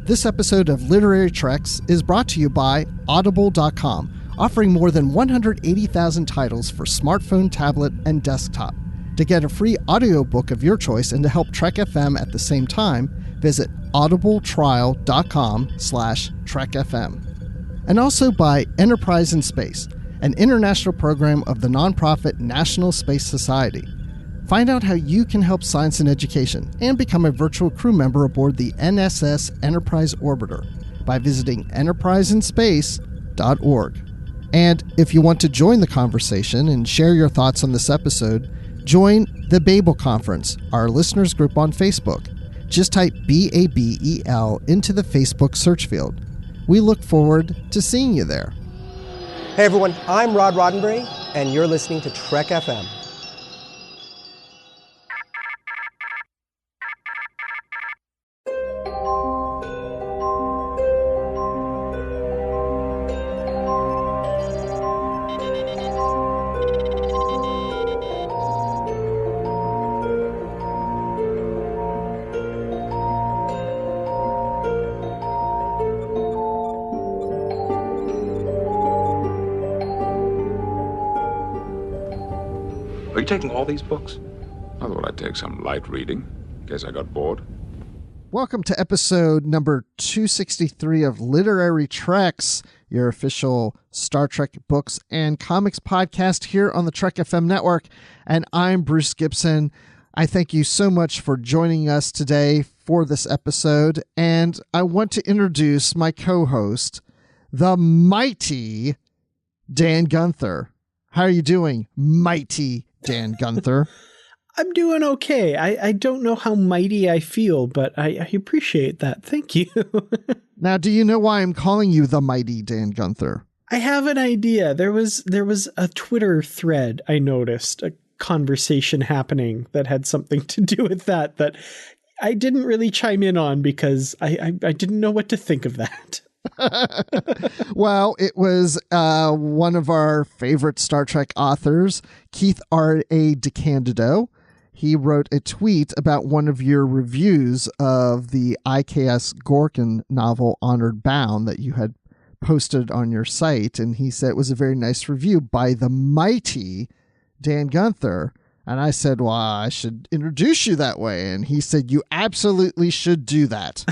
This episode of Literary Treks is brought to you by Audible.com, offering more than 180,000 titles for smartphone, tablet, and desktop. To get a free audiobook of your choice and to help Trek FM at the same time, visit audibletrial.com/trekfm. And also by Enterprise in Space, an international program of the nonprofit National Space Society. Find out how you can help science and education and become a virtual crew member aboard the NSS Enterprise Orbiter by visiting enterpriseinspace.org. And if you want to join the conversation and share your thoughts on this episode, join the Babel Conference, our listeners group on Facebook. Just type BABEL into the Facebook search field. We look forward to seeing you there. Hey everyone, I'm Rod Roddenberry, and you're listening to Trek FM. Are you taking all these books? I thought I'd take some light reading, in case I got bored. Welcome to episode number 263 of Literary Treks, your official Star Trek books and comics podcast here on the Trek FM network. And I'm Bruce Gibson. I thank you so much for joining us today for this episode. And I want to introduce my co-host, the mighty Dan Gunther. How are you doing, mighty Dan Gunther? I'm doing okay. I don't know how mighty I feel, but I appreciate that. Thank you. Now, do you know why I'm calling you the mighty Dan Gunther? I have an idea. There was a Twitter thread I noticed, a conversation happening that had something to do with that I didn't really chime in on because I didn't know what to think of that. Well, it was one of our favorite Star Trek authors, Keith R.A. DeCandido. He wrote a tweet about one of your reviews of the IKS Gorkin novel Honored Bound that you had posted on your site, and he said it was a very nice review by the mighty Dan Gunther. And I said, well, I should introduce you that way. And he said, you absolutely should do that.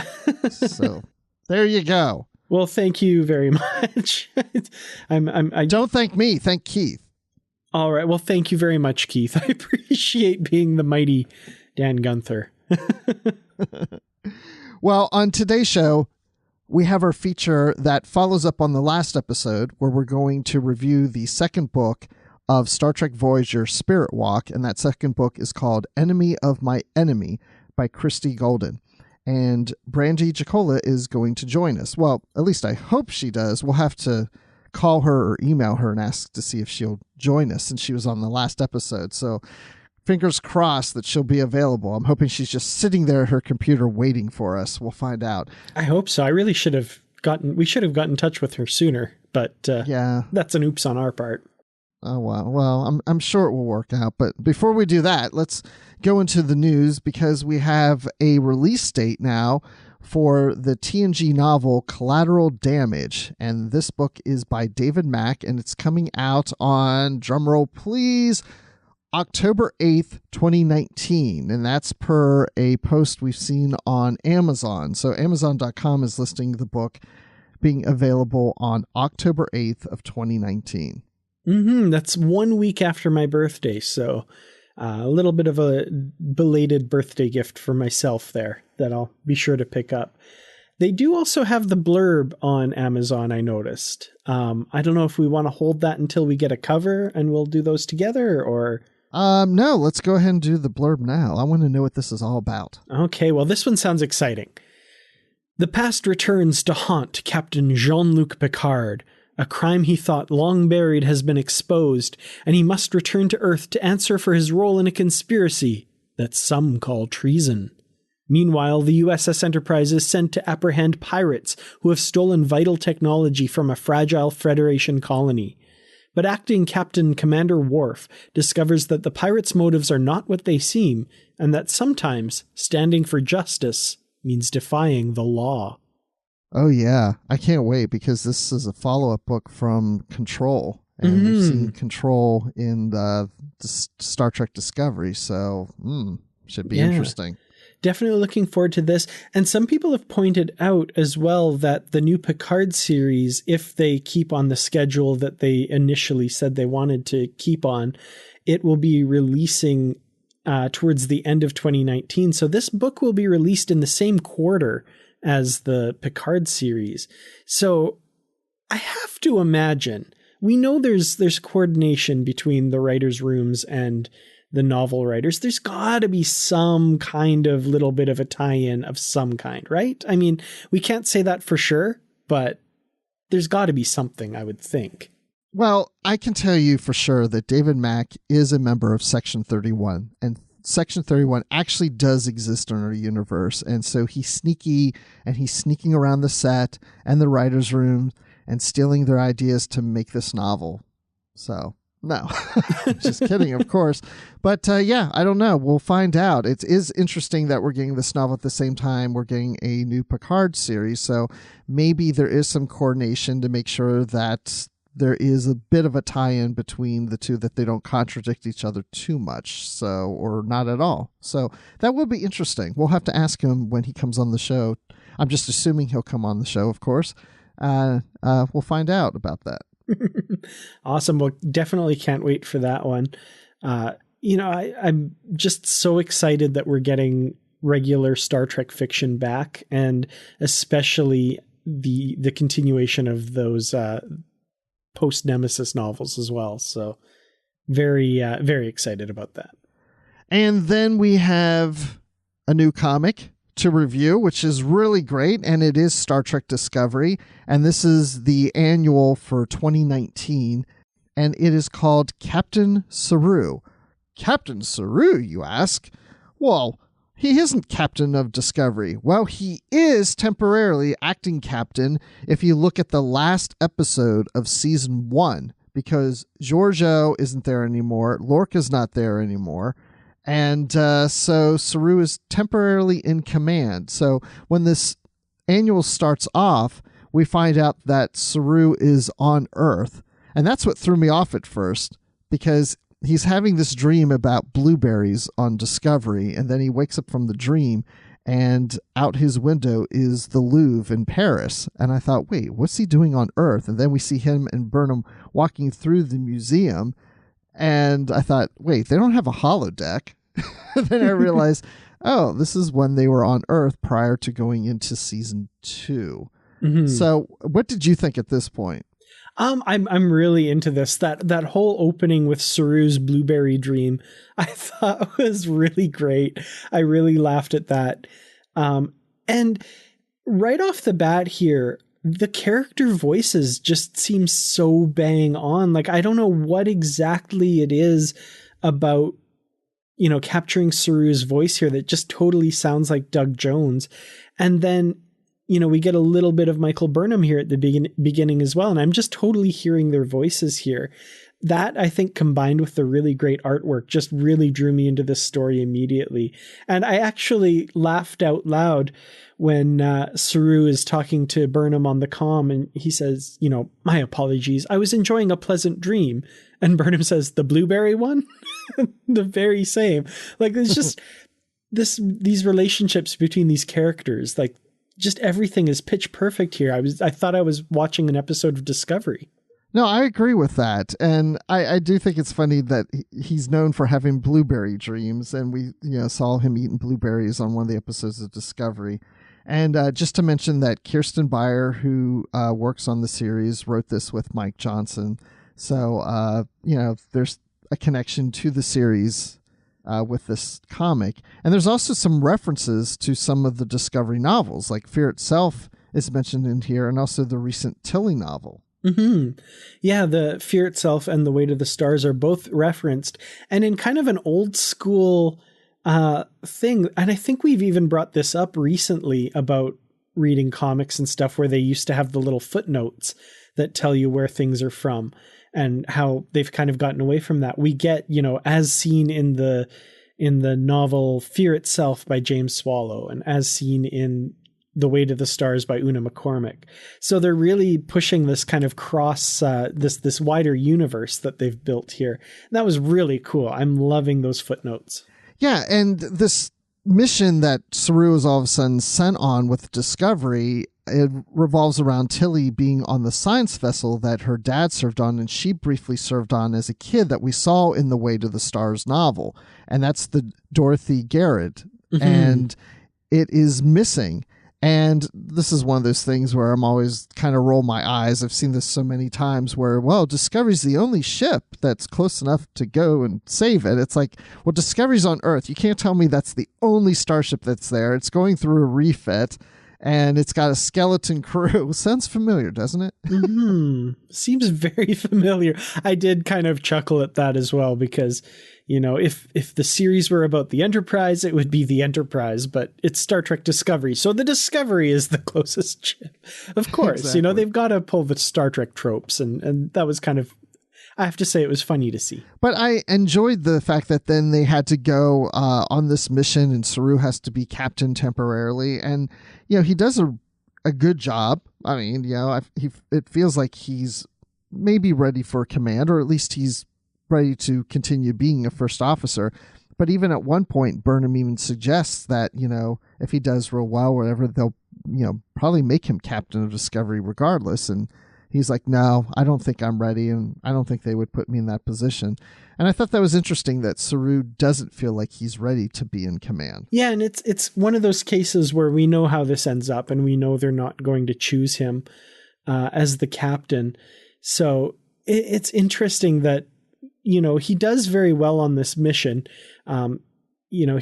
So there you go. Well, thank you very much. I don't thank me. Thank Keith. All right. Well, thank you very much, Keith. I appreciate being the mighty Dan Gunther. Well, on today's show, we have our feature that follows up on the last episode where we're going to review the second book of Star Trek Voyager Spirit Walk. And that second book is called Enemy of My Enemy by Christy Golden. And Brandi Jackola is going to join us. Well, at least I hope she does. We'll have to call her or email her and ask to see if she'll join us, since she was on the last episode. So fingers crossed that she'll be available. I'm hoping she's just sitting there at her computer waiting for us. We'll find out. I hope so. I really should have gotten in touch with her sooner, but yeah, that's an oops on our part. Oh, well, I'm sure it will work out. But before we do that, let's go into the news, because we have a release date now for the TNG novel Collateral Damage. And this book is by David Mack, and it's coming out on, drumroll please, October 8th, 2019. And that's per a post we've seen on Amazon. So Amazon.com is listing the book being available on October 8th of 2019. That's 1 week after my birthday, so a little bit of a belated birthday gift for myself there that I'll be sure to pick up. They do also have the blurb on Amazon, I noticed. I don't know if we want to hold that until we get a cover and we'll do those together, or... No, let's go ahead and do the blurb now. I want to know what this is all about. Okay, well, this one sounds exciting. The past returns to haunt Captain Jean-Luc Picard. A crime he thought long buried has been exposed, and he must return to Earth to answer for his role in a conspiracy that some call treason. Meanwhile, the USS Enterprise is sent to apprehend pirates who have stolen vital technology from a fragile Federation colony. But acting Captain Commander Worf discovers that the pirates' motives are not what they seem, and that sometimes standing for justice means defying the law. Oh, yeah. I can't wait because this is a follow-up book from Control. And we've seen Control in the Star Trek Discovery. So, should be interesting. Definitely looking forward to this. And some people have pointed out as well that the new Picard series, if they keep on the schedule that they initially said they wanted to keep on, it will be releasing towards the end of 2019. So this book will be released in the same quarter as the Picard series. So I have to imagine, we know there's coordination between the writers' rooms and the novel writers. There's got to be some kind of little bit of a tie-in of some kind, right? I mean, we can't say that for sure, but there's got to be something, I would think. Well, I can tell you for sure that David Mack is a member of Section 31, and Section 31 actually does exist in our universe. And so he's sneaky, and he's sneaking around the set and the writer's room and stealing their ideas to make this novel. So... no, just kidding, of course. But yeah, I don't know. We'll find out. It is interesting that we're getting this novel at the same time we're getting a new Picard series. So maybe there is some coordination to make sure that there is a bit of a tie-in between the two, that they don't contradict each other too much, so, or not at all. So that will be interesting. We'll have to ask him when he comes on the show. I'm just assuming he'll come on the show, of course. We'll find out about that. Awesome. Well, definitely can't wait for that one. I'm just so excited that we're getting regular Star Trek fiction back, and especially the continuation of those post-Nemesis novels as well. So very, very excited about that. And then we have a new comic to review, which is really great, and it is Star Trek Discovery, and this is the annual for 2019, and it is called Captain Saru. Captain Saru, you ask? Well, he isn't captain of Discovery. Well, he is temporarily acting captain if you look at the last episode of season 1, because Giorgio isn't there anymore, Lorca's not there anymore. And so Saru is temporarily in command. So when this annual starts off, we find out that Saru is on Earth. And that's what threw me off at first, because he's having this dream about blueberries on Discovery. And then he wakes up from the dream, and out his window is the Louvre in Paris. And I thought, wait, what's he doing on Earth? And then we see him and Burnham walking through the museum. And I thought, wait, they don't have a holodeck. Then I realized, oh, this is when they were on Earth prior to going into season 2. Mm-hmm. So what did you think at this point? I'm really into this. That whole opening with Saru's blueberry dream, I thought was really great. I really laughed at that. And right off the bat here, the character voices just seem so bang on. Like, I don't know what exactly it is about, capturing Saru's voice here that just totally sounds like Doug Jones. And then, we get a little bit of Michael Burnham here at the beginning as well. And I'm just totally hearing their voices here. That, I think, combined with the really great artwork, just really drew me into this story immediately. And I actually laughed out loud when Saru is talking to Burnham on the comm, and he says, my apologies, I was enjoying a pleasant dream. And Burnham says, the blueberry one? The very same. Like, there's just these relationships between these characters. Like, just everything is pitch perfect here. I thought I was watching an episode of Discovery. No, I agree with that. And I do think it's funny that he's known for having blueberry dreams. And we saw him eating blueberries on one of the episodes of Discovery. And just to mention that Kirsten Beyer, who works on the series, wrote this with Mike Johnson. So, there's a connection to the series with this comic. And there's also some references to some of the Discovery novels, like Fear Itself is mentioned in here, and also the recent Tilly novel. Mm-hmm. Yeah, the Fear Itself and The Way to the Stars are both referenced, and in kind of an old school thing. And I think we've even brought this up recently about reading comics and stuff, where they used to have the little footnotes that tell you where things are from, and how they've kind of gotten away from that. We get, as seen in the novel Fear Itself by James Swallow, and as seen in The Way to the Stars by Una McCormick. So they're really pushing this kind of cross, this wider universe that they've built here. And that was really cool. I'm loving those footnotes. Yeah, and this mission that Saru is all of a sudden sent on with Discovery, it revolves around Tilly being on the science vessel that her dad served on and she briefly served on as a kid that we saw in the Way to the Stars novel. And that's the Dorothy Garrett. Mm-hmm. And it is missing. And this is one of those things where I'm always kind of roll my eyes. I've seen this so many times where, well, Discovery's the only ship that's close enough to go and save it. It's like, well, Discovery's on Earth. You can't tell me that's the only starship that's there. It's going through a refit and it's got a skeleton crew. Sounds familiar, doesn't it? Mm-hmm. Seems very familiar. I did kind of chuckle at that as well because, you know, if the series were about the Enterprise, it would be the Enterprise, but it's Star Trek Discovery. So the Discovery is the closest ship. Of course, exactly. You know, they've got to pull the Star Trek tropes. And that was kind of, I have to say, it was funny to see. But I enjoyed the fact that then they had to go on this mission and Saru has to be captain temporarily. And, you know, he does a good job. I mean, you know, it feels like he's maybe ready for command, or at least he's ready to continue being a first officer. But even at one point, Burnham even suggests that, you know, if he does real well, whatever, they'll, you know, probably make him captain of Discovery regardless. And he's like, no, I don't think I'm ready. And I don't think they would put me in that position. And I thought that was interesting that Saru doesn't feel like he's ready to be in command. Yeah. And it's one of those cases where we know how this ends up and we know they're not going to choose him as the captain. So it's interesting that, you know, he does very well on this mission. You know,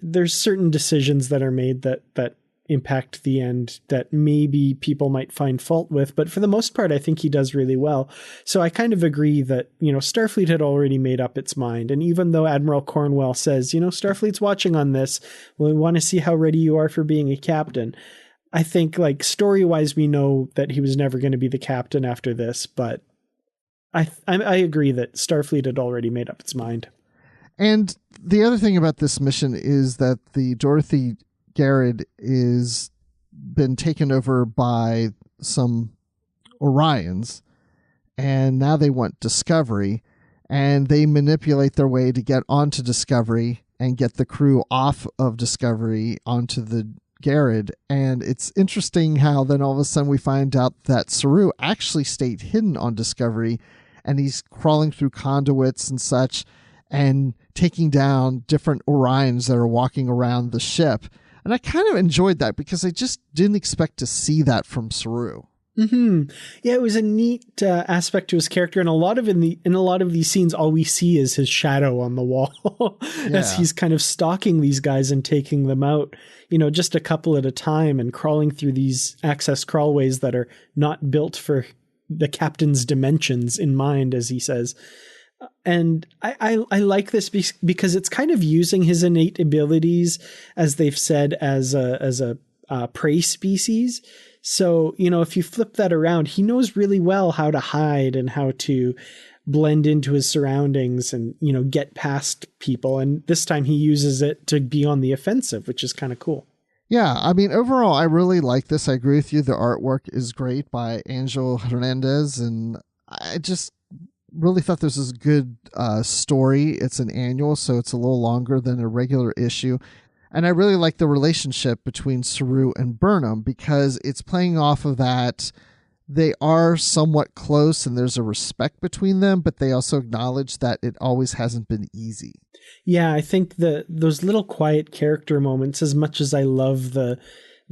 there's certain decisions that are made that impact the end that maybe people might find fault with, but for the most part, I think he does really well. So I kind of agree that, you know, Starfleet had already made up its mind. And even though Admiral Cornwell says, you know, Starfleet's watching on this, we want to see how ready you are for being a captain. I think, like, story-wise, we know that he was never going to be the captain after this, but I agree that Starfleet had already made up its mind. And the other thing about this mission is that the Dorothy Garrett is been taken over by some Orions, and now they want Discovery, and they manipulate their way to get onto Discovery and get the crew off of Discovery onto the Garrett. And it's interesting how then all of a sudden we find out that Saru actually stayed hidden on Discovery, and he's crawling through conduits and such and taking down different Orions that are walking around the ship. And I kind of enjoyed that because I just didn't expect to see that from Saru. Mm-hmm. Yeah, it was a neat aspect to his character, and in a lot of these scenes, all we see is his shadow on the wall as he's kind of stalking these guys and taking them out, you know, just a couple at a time, and crawling through these access crawlways that are not built for the captain's dimensions in mind, as he says. And I like this because it's kind of using his innate abilities, as they've said, as a prey species. So, you know, if you flip that around, he knows really well how to hide and how to blend into his surroundings and, you know, get past people. And this time he uses it to be on the offensive, which is kind of cool. Yeah, I mean, overall, I really like this. I agree with you. The artwork is great by Angel Hernandez, and I just really thought this was a good story. It's an annual, so it's a little longer than a regular issue. And I really like the relationship between Saru and Burnham because it's playing off of that. They are somewhat close and there's a respect between them, but they also acknowledge that it always hasn't been easy. Yeah, I think those little quiet character moments, as much as I love the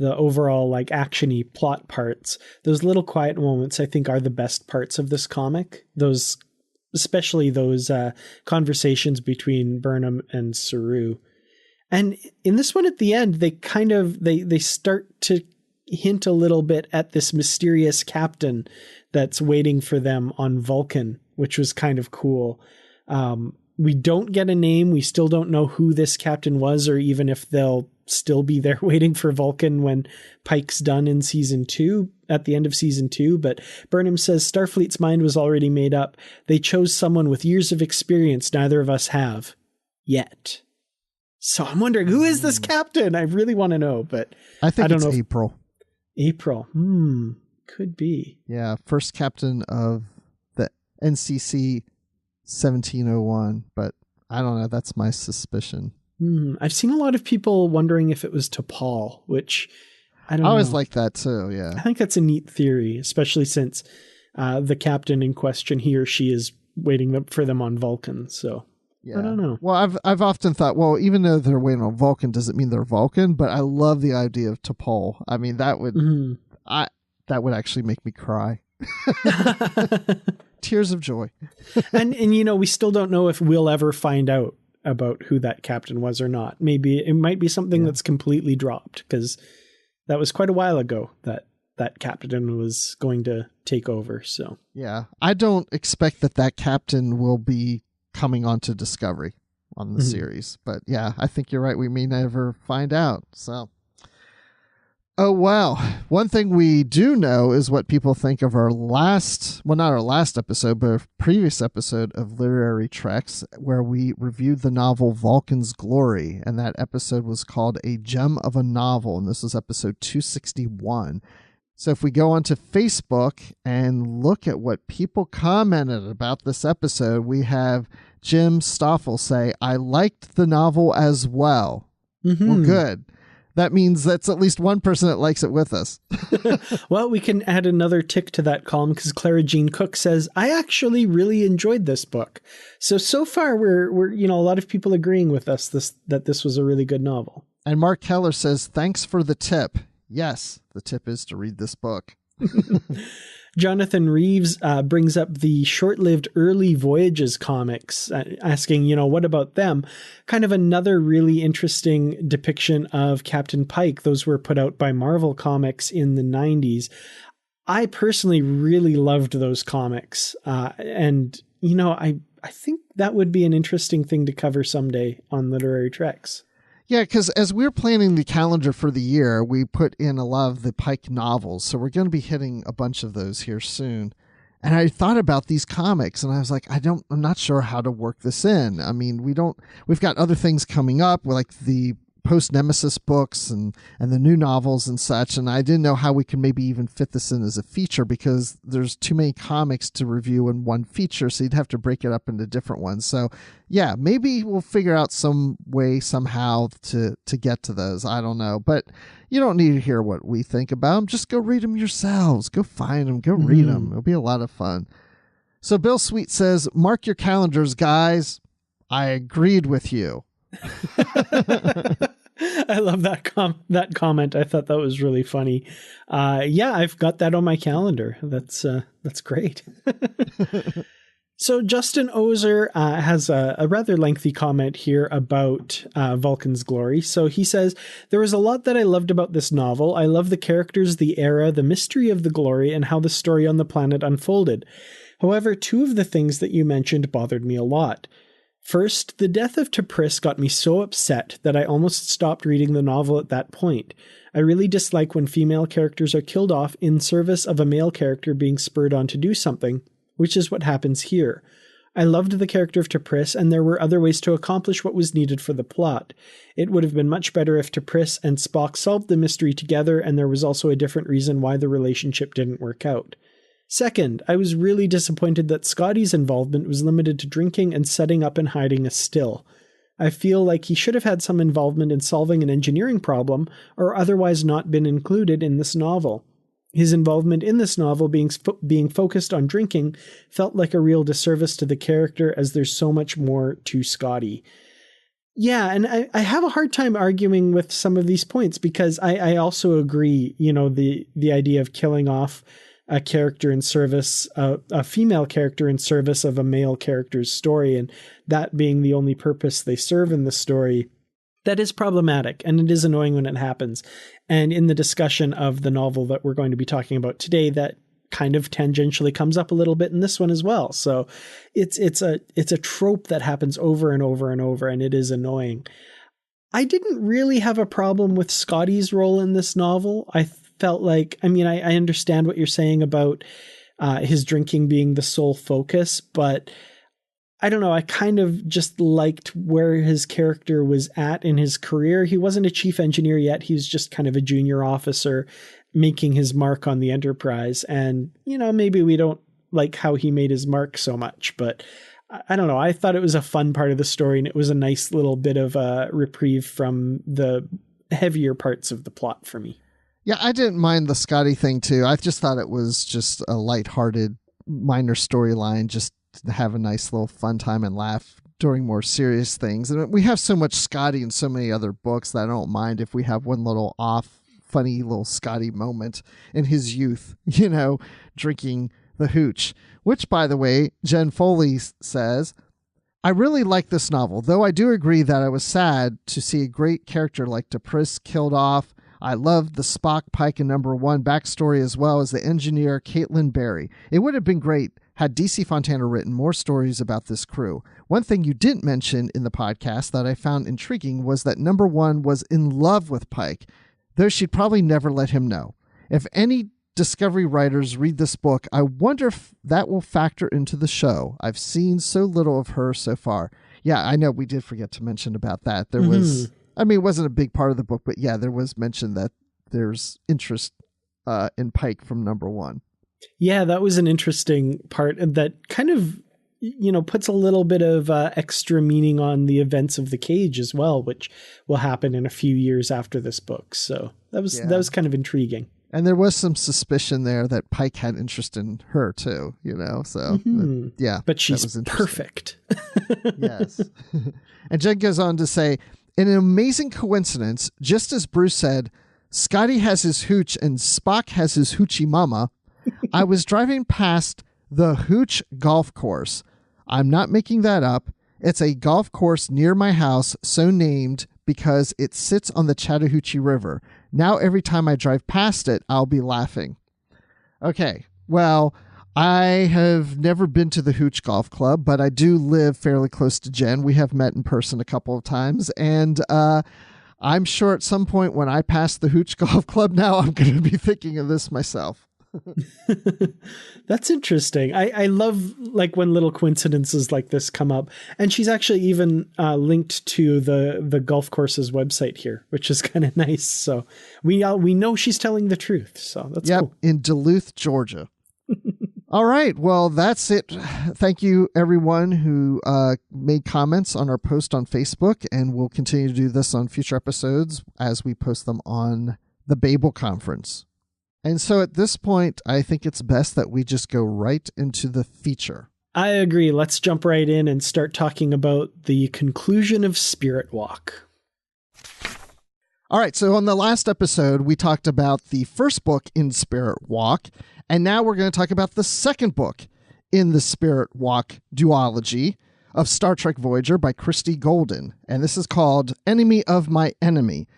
overall like actiony plot parts, those little quiet moments I think are the best parts of this comic. Especially those conversations between Burnham and Saru. And in this one at the end, they kind of, they start to hint a little bit at this mysterious captain that's waiting for them on Vulcan, which was kind of cool. We don't get a name. We still don't know who this captain was, or even if they'll still be there waiting for Vulcan when Pike's done in season 2, at the end of season 2. But Burnham says Starfleet's mind was already made up. They chose someone with years of experience neither of us have yet. So I'm wondering, who is this captain? I really want to know, but I think don't it's know. April. April. Could be. Yeah, first captain of the NCC 1701, but I don't know. That's my suspicion. I've seen a lot of people wondering if it was T'Pol, which I don't know. I always like that too, yeah. I think that's a neat theory, especially since the captain in question, he or she is waiting for them on Vulcan, so yeah. I don't know. Well, I've often thought, well, even though they're waiting on Vulcan, doesn't mean they're Vulcan, but I love the idea of T'Pol. I mean, that would that would actually make me cry. Tears of joy. and we still don't know if we'll ever find out about who that captain was or not. Maybe it might be something that's completely dropped, because that was quite a while ago that captain was going to take over. So yeah, I don't expect that captain will be coming onto Discovery on the series, but yeah, I think you're right. We may never find out. So, oh wow, one thing we do know is what people think of our not our last episode, but a previous episode of Literary Treks, where we reviewed the novel Vulcan's Glory, and that episode was called A Gem of a Novel, and this was episode 261. So if we go onto Facebook and look at what people commented about this episode, we have Jim Stoffel say, I liked the novel as well. Well, good. That means that's at least one person that likes it with us. Well, we can add another tick to that column, because Clara Jean Cook says, I actually really enjoyed this book. So far we're a lot of people agreeing with us that this was a really good novel. And Mark Keller says, thanks for the tip. Yes, the tip is to read this book. Jonathan Reeves brings up the short-lived early Voyages comics, asking, what about them? Kind of another really interesting depiction of Captain Pike. Those were put out by Marvel Comics in the 90s. I personally really loved those comics. And, I think that would be an interesting thing to cover someday on Literary Treks. Yeah, because as we're planning the calendar for the year, we put in a lot of the Pike novels. So we're going to be hitting a bunch of those here soon. And I thought about these comics and I was like, I'm not sure how to work this in. I mean, we've got other things coming up, like the post-Nemesis books and the new novels and such. And I didn't know how we could maybe even fit this in as a feature, because there's too many comics to review in one feature. So you'd have to break it up into different ones. So yeah, maybe we'll figure out some way somehow to get to those. I don't know, but you don't need to hear what we think about them. Just go read them yourselves. Go find them, go read them. It'll be a lot of fun. So Bill Sweet says, mark your calendars, guys. I agreed with you. I love that comment. I thought that was really funny. Yeah, I've got that on my calendar. That's great. So Justin Ozer has a rather lengthy comment here about Vulcan's Glory. So he says, there was a lot that I loved about this novel. I love the characters, the era, the mystery of the glory, and how the story on the planet unfolded. However, two of the things that you mentioned bothered me a lot. First, the death of T'Pris got me so upset that I almost stopped reading the novel at that point. I really dislike when female characters are killed off in service of a male character being spurred on to do something, which is what happens here. I loved the character of T'Pris, and there were other ways to accomplish what was needed for the plot. It would have been much better if T'Pris and Spock solved the mystery together, and there was also a different reason why the relationship didn't work out. Second, I was really disappointed that Scotty's involvement was limited to drinking and setting up and hiding a still. I feel like he should have had some involvement in solving an engineering problem, or otherwise not been included in this novel. His involvement in this novel being focused on drinking felt like a real disservice to the character, as there's so much more to Scotty. Yeah, and I have a hard time arguing with some of these points, because I also agree, the idea of killing off a character in service, a female character in service of a male character's story, and that being the only purpose they serve in the story, that is problematic, and it is annoying when it happens. And in the discussion of the novel that we're going to be talking about today, that kind of tangentially comes up a little bit in this one as well. So it's a trope that happens over and over and over, and it is annoying. I didn't really have a problem with Scotty's role in this novel. I felt like, I understand what you're saying about his drinking being the sole focus, but I don't know, I kind of just liked where his character was at in his career. He wasn't a chief engineer yet. He was just kind of a junior officer. making his mark on the Enterprise. And, maybe we don't like how he made his mark so much, but I don't know. I thought it was a fun part of the story, and it was a nice little bit of a reprieve from the heavier parts of the plot for me. Yeah, I didn't mind the Scotty thing too. I just thought it was just a lighthearted minor storyline, just to have a nice little fun time and laugh during more serious things. And we have so much Scotty in so many other books that I don't mind if we have one little funny little Scotty moment in his youth, drinking the hooch. Which, by the way, Jen Foley says, I really like this novel, though I do agree that I was sad to see a great character like T'Pris killed off. I loved the Spock, Pike, and number 1 backstory as well as the engineer Caitlin Barry. It would have been great had DC Fontana written more stories about this crew. One thing you didn't mention in the podcast that I found intriguing was that number 1 was in love with Pike, though she'd probably never let him know. If any Discovery writers read this book, I wonder if that will factor into the show. I've seen so little of her so far. Yeah, I know we did forget to mention about that. There was... it wasn't a big part of the book, but yeah, there was mention that there's interest in Pike from number 1. Yeah, that was an interesting part that kind of, puts a little bit of extra meaning on the events of the Cage as well, which will happen in a few years after this book. So that was kind of intriguing. And there was some suspicion there that Pike had interest in her too, so yeah. But she's perfect. Yes. And Jen goes on to say, in an amazing coincidence, just as Bruce said, Scotty has his hooch and Spock has his hoochie mama, I was driving past the Hooch Golf Course. I'm not making that up. It's a golf course near my house, so named because it sits on the Chattahoochee River. Now every time I drive past it, I'll be laughing. Okay, well, I have never been to the Hooch Golf Club, but I do live fairly close to Jen. We have met in person a couple of times, and I'm sure at some point when I pass the Hooch Golf Club now, I'm going to be thinking of this myself. That's interesting. I love when little coincidences like this come up, and she's actually even linked to the golf course's website here, which is kind of nice. So we know she's telling the truth. So that's cool. In Duluth, Georgia. All right. Well, that's it. Thank you, everyone who made comments on our post on Facebook, and we'll continue to do this on future episodes as we post them on the Babel Conference. And so at this point, I think it's best that we just go right into the feature. I agree. Let's jump right in and start talking about the conclusion of Spirit Walk. All right. So on the last episode, we talked about the first book in Spirit Walk. And now we're going to talk about the second book in the Spirit Walk duology of Star Trek Voyager by Christie Golden. And this is called Enemy of My Enemy.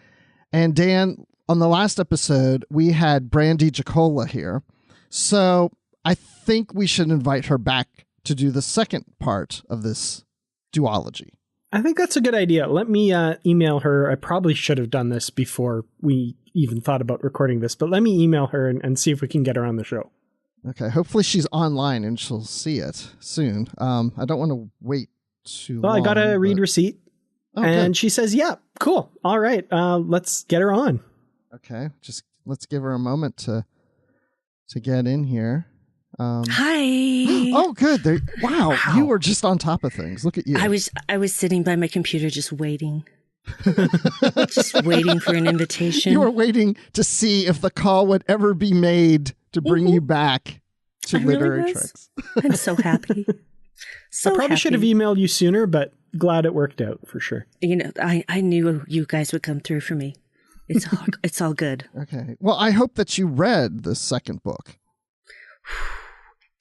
And Dan, on the last episode, we had Brandi Jackola here. So I think we should invite her back to do the second part of this duology. I think that's a good idea. Let me email her. I probably should have done this before we even thought about recording this, but let me email her and see if we can get her on the show. Okay. Hopefully she's online and she'll see it soon. I don't want to wait too long. I got a read receipt and she says, yeah, cool. All right. Let's get her on. Okay. Just let's give her a moment to get in here. Hi. Oh, good. Wow. You were just on top of things. Look at you. I was sitting by my computer just waiting. Just waiting for an invitation. You were waiting to see if the call would ever be made to bring you back to Literary Treks. I'm so happy. I probably should have emailed you sooner, but glad it worked out for sure. I knew you guys would come through for me. It's all good. Okay. Well, I hope that you read the second book.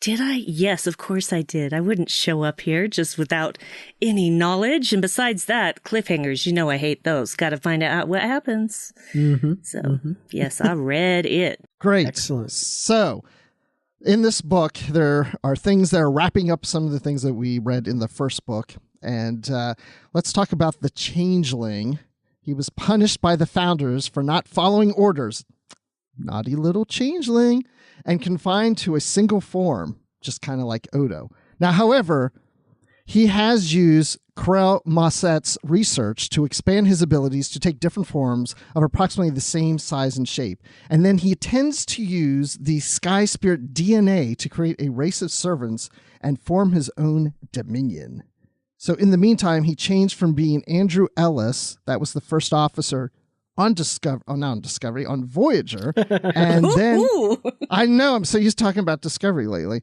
Did I? Yes, of course I did. I wouldn't show up here just without any knowledge. And besides that, cliffhangers, I hate those. Got to find out what happens. Mm-hmm. So, yes, I read it. Great. Excellent. So, in this book, there are things that are wrapping up some of the things that we read in the first book. And let's talk about the Changeling. He was punished by the Founders for not following orders. Naughty little Changeling. And confined to a single form, just kind of like Odo. Now, however, he has used Crell Moset's research to expand his abilities to take different forms of approximately the same size and shape. And then he tends to use the Sky Spirit DNA to create a race of servants and form his own dominion. So in the meantime, he changed from being Andrew Ellis, that was the first officer on Voyager. And then, I know, I'm so used to talking about Discovery lately.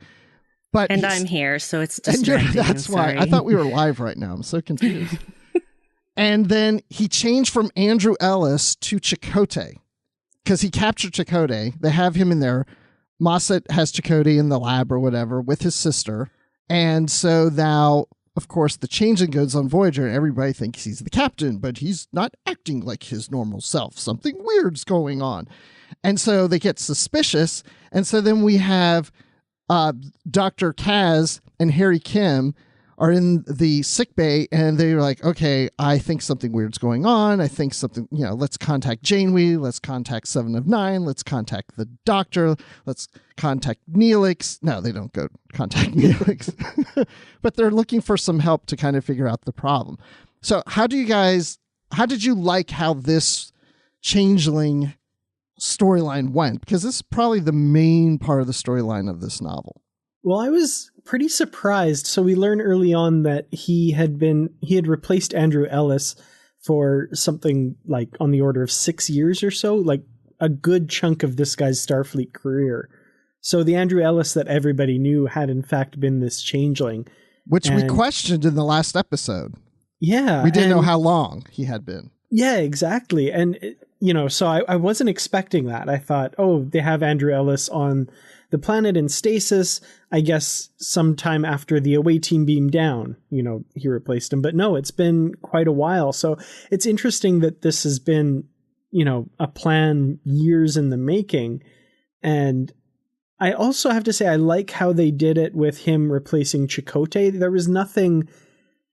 But I'm here, so it's distracting. That's why. I thought we were live right now. I'm so confused. And then he changed from Andrew Ellis to Chakotay because he captured Chakotay. They have him in there. Moset has Chakotay in the lab or whatever with his sister. And so now, of course, the Changeling goes on Voyager and everybody thinks he's the captain, but he's not acting like his normal self. Something weird's going on. And so they get suspicious. And so then we have Dr. Kaz and Harry Kim are in the sickbay and they're like, okay, I think something weird's going on. I think something, let's contact Janeway. Let's contact 7 of 9. Let's contact the doctor. Let's contact Neelix. No, they don't go contact Neelix, but they're looking for some help to kind of figure out the problem. So how did you like how this Changeling storyline went? Because this is probably the main part of the storyline of this novel. Well, I was pretty surprised. So we learn early on that he had replaced Andrew Ellis for something like on the order of 6 years or so, like a good chunk of this guy's Starfleet career. So the Andrew Ellis that everybody knew had in fact been this Changeling. Which we questioned in the last episode. Yeah. We didn't know how long he had been. Yeah, exactly. And, so I wasn't expecting that. I thought, they have Andrew Ellis on the planet in stasis. I guess sometime after the away team beamed down, he replaced him. But no, it's been quite a while. So it's interesting that this has been, a plan years in the making. And I also have to say, I like how they did it with him replacing Chakotay. There was nothing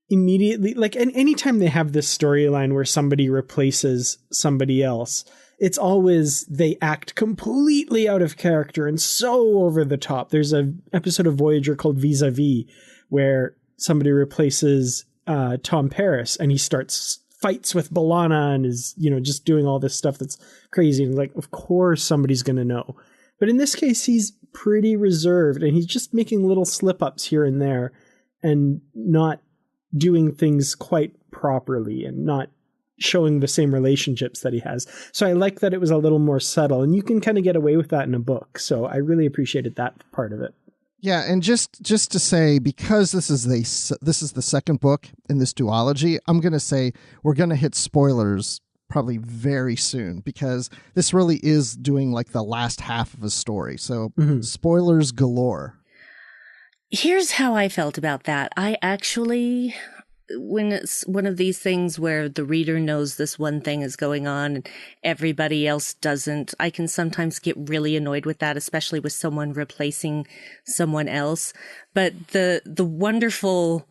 immediately, like, and anytime they have this storyline where somebody replaces somebody else, it's always they act completely out of character and so over the top. There's an episode of Voyager called Vis-a-Vis where somebody replaces Tom Paris and he fights with B'Elanna and is, just doing all this stuff that's crazy. And like, of course somebody's going to know. But in this case, he's pretty reserved and he's just making little slip-ups here and there and not doing things quite properly and not showing the same relationships that he has. So I like that it was a little more subtle and you can kind of get away with that in a book. So I really appreciated that part of it. Yeah. And just to say, because this is the second book in this duology, I'm going to say we're going to hit spoilers probably very soon because this really is doing like the last half of a story. So spoilers galore. Here's how I felt about that. I actually, when it's one of these things where the reader knows this one thing is going on and everybody else doesn't, I can sometimes get really annoyed with that, especially with someone replacing someone else. But the wonderful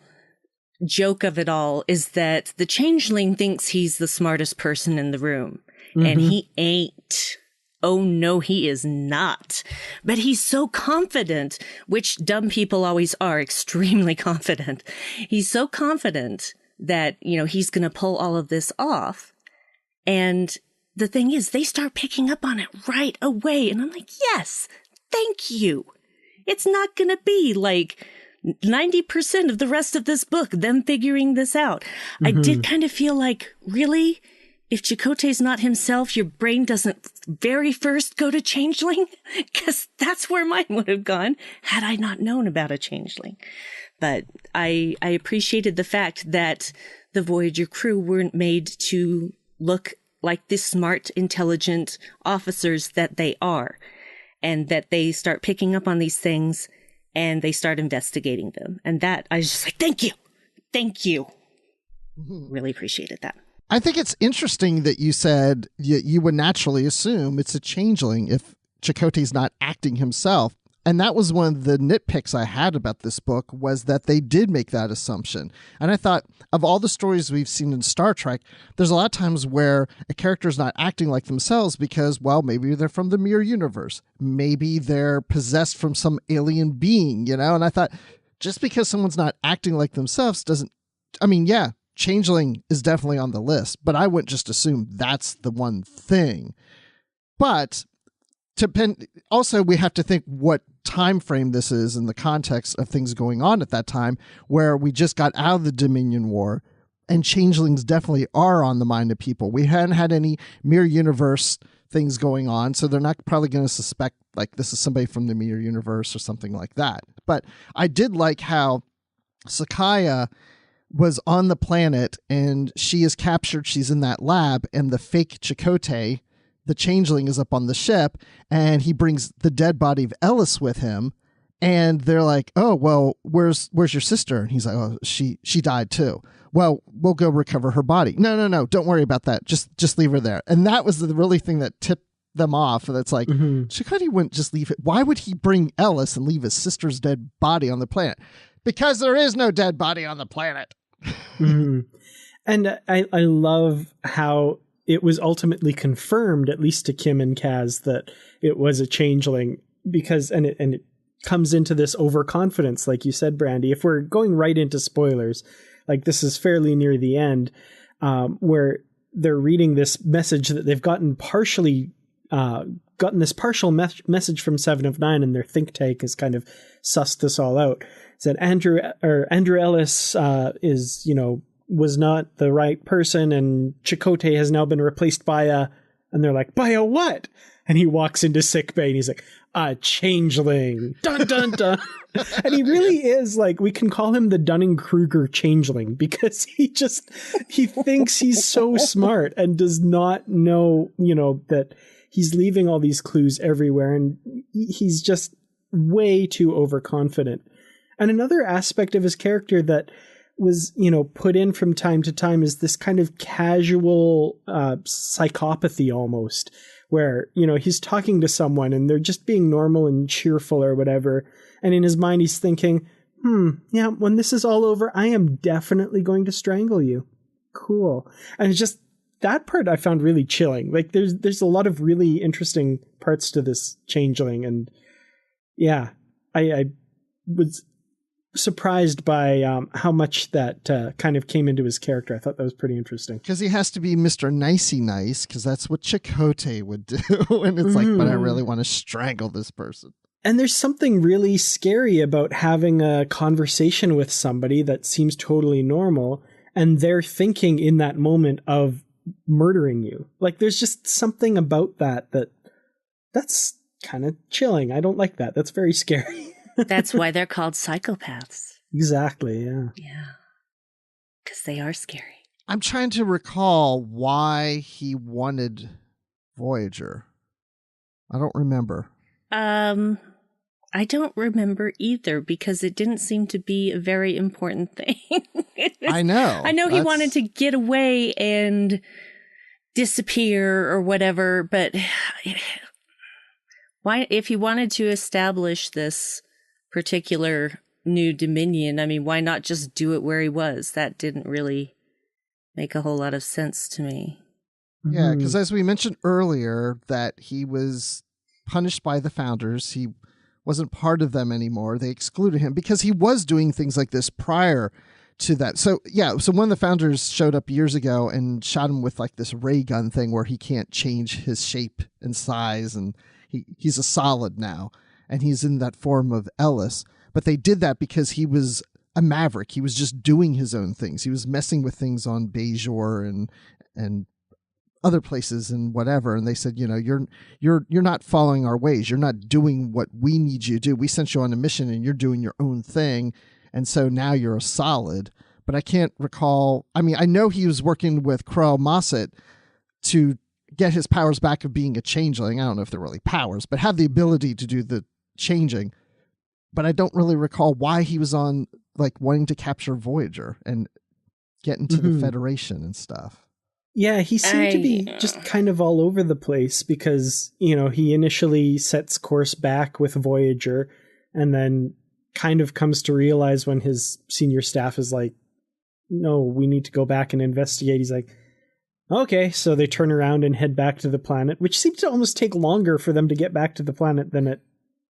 joke of it all is that the Changeling thinks he's the smartest person in the room, and he ain't. Oh, no, he is not. But he's so confident, which dumb people always are, extremely confident. He's so confident that, he's going to pull all of this off. And the thing is, they start picking up on it right away. And I'm like, yes, thank you. It's not going to be like 90% of the rest of this book, them figuring this out. I did kind of feel like, really? If Chakotay's not himself, your brain doesn't very first go to Changeling? Because that's where mine would have gone had I not known about a Changeling. But I appreciated the fact that the Voyager crew weren't made to look like the smart, intelligent officers that they are. And that they start picking up on these things and they start investigating them. And that, I was just like, thank you. Thank you. Really appreciated that. I think it's interesting that you said you would naturally assume it's a Changeling if Chakotay's not acting himself. And that was one of the nitpicks I had about this book, was that they did make that assumption. And I thought, of all the stories we've seen in Star Trek, there's a lot of times where a character is not acting like themselves because, well, maybe they're from the mirror universe. Maybe they're possessed from some alien being, And I thought just because someone's not acting like themselves doesn't, I mean, yeah, Changeling is definitely on the list, but I wouldn't just assume that's the one thing. But also, we have to think what time frame this is in the context of things going on at that time, where we just got out of the Dominion War, and changelings definitely are on the mind of people. We hadn't had any mirror universe things going on, so they're not probably going to suspect like this is somebody from the mirror universe or something like that. But I did like how Sekaya was on the planet and she is captured. She's in that lab, and the fake Chakotay, the changeling, is up on the ship, and he brings the dead body of Ellis with him. And they're like, "Oh, well, where's your sister?" And he's like, "Oh, she died too." "Well, we'll go recover her body." No, don't worry about that. Just leave her there. And that was the really thing that tipped them off. That's like, Chakotay wouldn't just leave it. Why would he bring Ellis and leave his sister's dead body on the planet? Because there is no dead body on the planet. And I love how it was ultimately confirmed, at least to Kim and Kaz, that it was a changeling, because and it comes into this overconfidence, like you said, Brandi. If we're going right into spoilers, like this is fairly near the end, where they're reading this message that they've gotten this partial message from 7 of 9, and their think tank has kind of sussed this all out. It said Andrew Ellis is, was not the right person, and Chakotay has now been replaced by and they're like, "By a what?" And he walks into sickbay and he's like, "A changeling." Dun dun dun. And he really is, like, we can call him the Dunning-Kruger changeling, because he thinks he's so smart and does not know, that he's leaving all these clues everywhere, and he's just way too overconfident. And another aspect of his character that was, put in from time to time is this kind of casual psychopathy almost, where, he's talking to someone and they're just being normal and cheerful or whatever. And in his mind, he's thinking, yeah, when this is all over, I am definitely going to strangle you. Cool. And it's just, that part I found really chilling. Like there's a lot of really interesting parts to this changeling. And yeah, I was surprised by how much that kind of came into his character. I thought that was pretty interesting. Because he has to be Mr. Nicey Nice, because that's what Chakotay would do. And it's like, but I really want to strangle this person. And there's something really scary about having a conversation with somebody that seems totally normal, and they're thinking in that moment of murdering you. Like, there's just something about that's kind of chilling. I don't like that. That's very scary. That's why they're called psychopaths. Exactly, yeah. Yeah. Because they are scary. I'm trying to recall why he wanted Voyager. I don't remember. I don't remember either, because it didn't seem to be a very important thing. I know he wanted to get away and disappear or whatever, but why, if he wanted to establish this particular new dominion, I mean, why not just do it where he was? That didn't really make a whole lot of sense to me. Yeah, because as we mentioned earlier, that he was punished by the Founders. He wasn't part of them anymore. They excluded him because he was doing things like this prior to that. So yeah, so one of the Founders showed up years ago and shot him with like this ray gun thing where he can't change his shape and size, and he's a solid now, and he's in that form of Ellis. But they did that because he was a maverick. He was just doing his own things. He was messing with things on Bajor and other places and whatever. And they said, you're not following our ways. You're not doing what we need you to do. We sent you on a mission and you're doing your own thing. And so now you're a solid. But I can't recall. I mean, I know he was working with Crell Moset to get his powers back of being a changeling. I don't know if they're really powers, but have the ability to do the changing. But I don't really recall why he was on, like, wanting to capture Voyager and get into the Federation and stuff. Yeah, he seemed to be just kind of all over the place because, he initially sets course back with Voyager and then kind of comes to realize when his senior staff is like, no, we need to go back and investigate. He's like, okay, so they turn around and head back to the planet, which seems to almost take longer for them to get back to the planet than it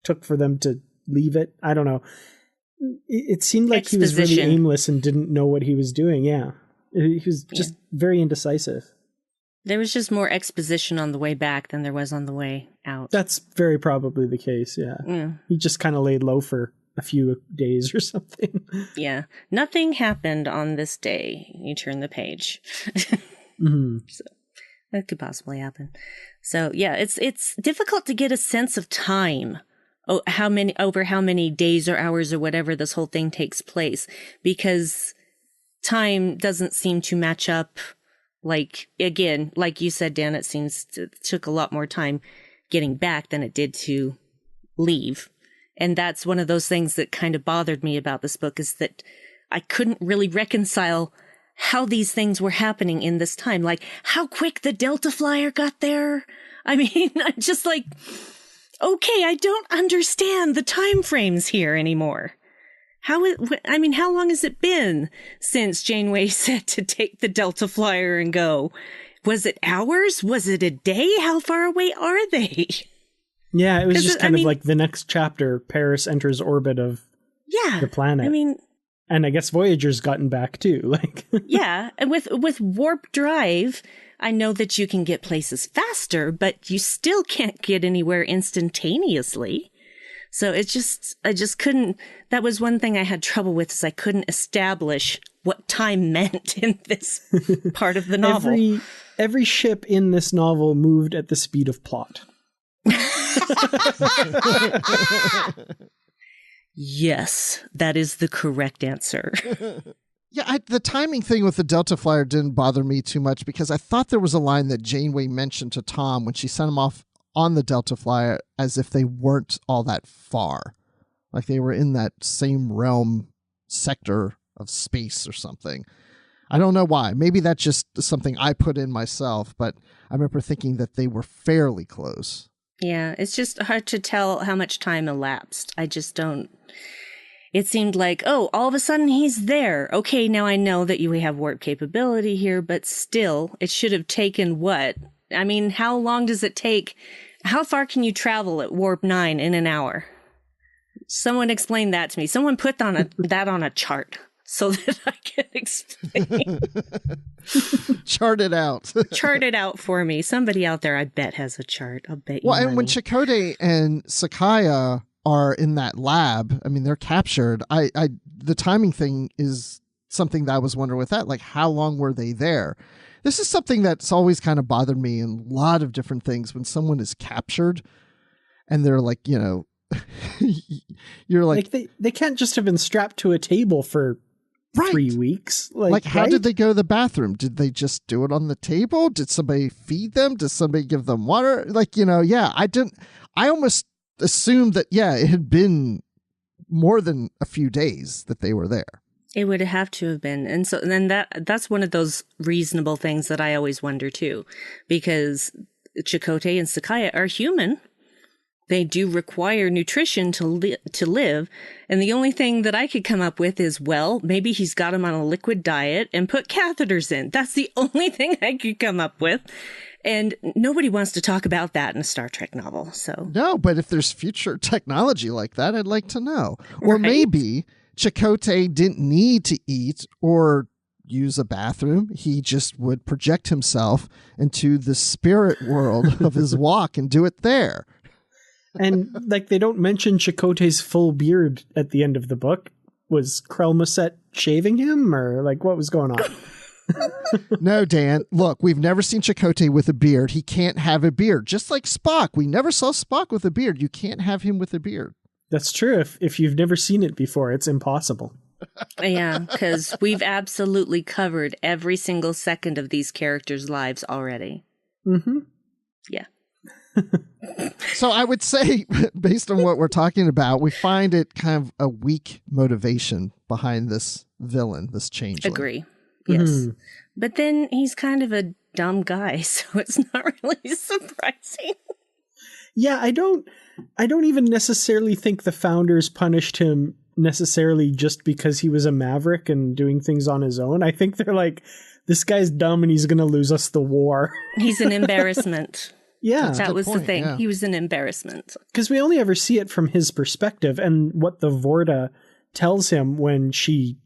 took for them to leave it. I don't know. It seemed like he was really aimless and didn't know what he was doing. Yeah. He was just very indecisive. There was just more exposition on the way back than there was on the way out. That's very probably the case, yeah. He just kind of laid low for a few days or something. Yeah. Nothing happened on this day. You turn the page. So that could possibly happen. So yeah, it's difficult to get a sense of time. How many days or hours or whatever this whole thing takes place, because time doesn't seem to match up. Like, again, like you said, Dan, it seems it took a lot more time getting back than it did to leave. And that's one of those things that kind of bothered me about this book, is that I couldn't really reconcile how these things were happening in this time. Like, how quick the Delta Flyer got there. I mean, I'm just like, okay, I don't understand the time frames here anymore. How long has it been since Janeway said to take the Delta Flyer and go? Was it hours? Was it a day? How far away are they? Yeah, it was just kind of like the next chapter, Paris enters orbit of the planet. I mean, and I guess Voyager's gotten back too. Like, yeah, and with warp drive, I know that you can get places faster, but you still can't get anywhere instantaneously. So I just couldn't, that was one thing I had trouble with, is I couldn't establish what time meant in this part of the novel. Every ship in this novel moved at the speed of plot. Yes, that is the correct answer. Yeah, the timing thing with the Delta Flyer didn't bother me too much, because I thought there was a line that Janeway mentioned to Tom when she sent him off on the Delta Flyer, as if they weren't all that far. Like they were in that same realm sector of space or something. I don't know why. Maybe that's just something I put in myself, but I remember thinking that they were fairly close. Yeah, it's just hard to tell how much time elapsed. I just don't... It seemed like, all of a sudden he's there. Okay, now I know that we have warp capability here, but still, it should have taken what? I mean, how long does it take? How far can you travel at warp 9 in an hour? Someone explain that to me. Someone put that on a chart so that I can explain. Chart it out. Chart it out for me. Somebody out there, I bet, has a chart. I'll bet you money. And when Chakotay and Sekaya are in that lab, I mean, they're captured. The timing thing is something that I was wondering with that. Like, how long were they there? This is something that's always kind of bothered me in a lot of different things. When someone is captured and they're like, you're like they can't just have been strapped to a table for 3 weeks. Like how did they go to the bathroom? Did they just do it on the table? Did somebody feed them? Did somebody give them water? Like, I almost assumed that, it had been more than a few days that they were there. It would have to have been. And so then that's one of those reasonable things that I always wonder too, because Chakotay and Sekaya are human. They do require nutrition to live. And the only thing that I could come up with is, well, maybe he's got him on a liquid diet and put catheters in. That's the only thing I could come up with. And nobody wants to talk about that in a Star Trek novel. So no, but if there's future technology like that, I'd like to know. Or maybe Chakotay didn't need to eat or use a bathroom. He just would project himself into the spirit world of his walk and do it there. And like, they don't mention Chakotay's full beard at the end of the book. Was Crell Moset shaving him, or like what was going on? No, Dan, look, we've never seen Chakotay with a beard. He can't have a beard. Just like Spock. We never saw Spock with a beard. You can't have him with a beard. That's true. If you've never seen it before, it's impossible. Yeah, because we've absolutely covered every single second of these characters' lives already. Mm-hmm. Yeah. So I would say, based on what we're talking about, we find it kind of a weak motivation behind this villain, this changeling. Agree. Yes. Mm-hmm. But then he's kind of a dumb guy, so it's not really surprising. Yeah, I don't even necessarily think the founders punished him necessarily just because he was a maverick and doing things on his own. I think they're like, this guy's dumb and he's going to lose us the war. He's an embarrassment. Yeah. That was the thing. Yeah. He was an embarrassment. Because we only ever see it from his perspective, and what the Vorta tells him when she,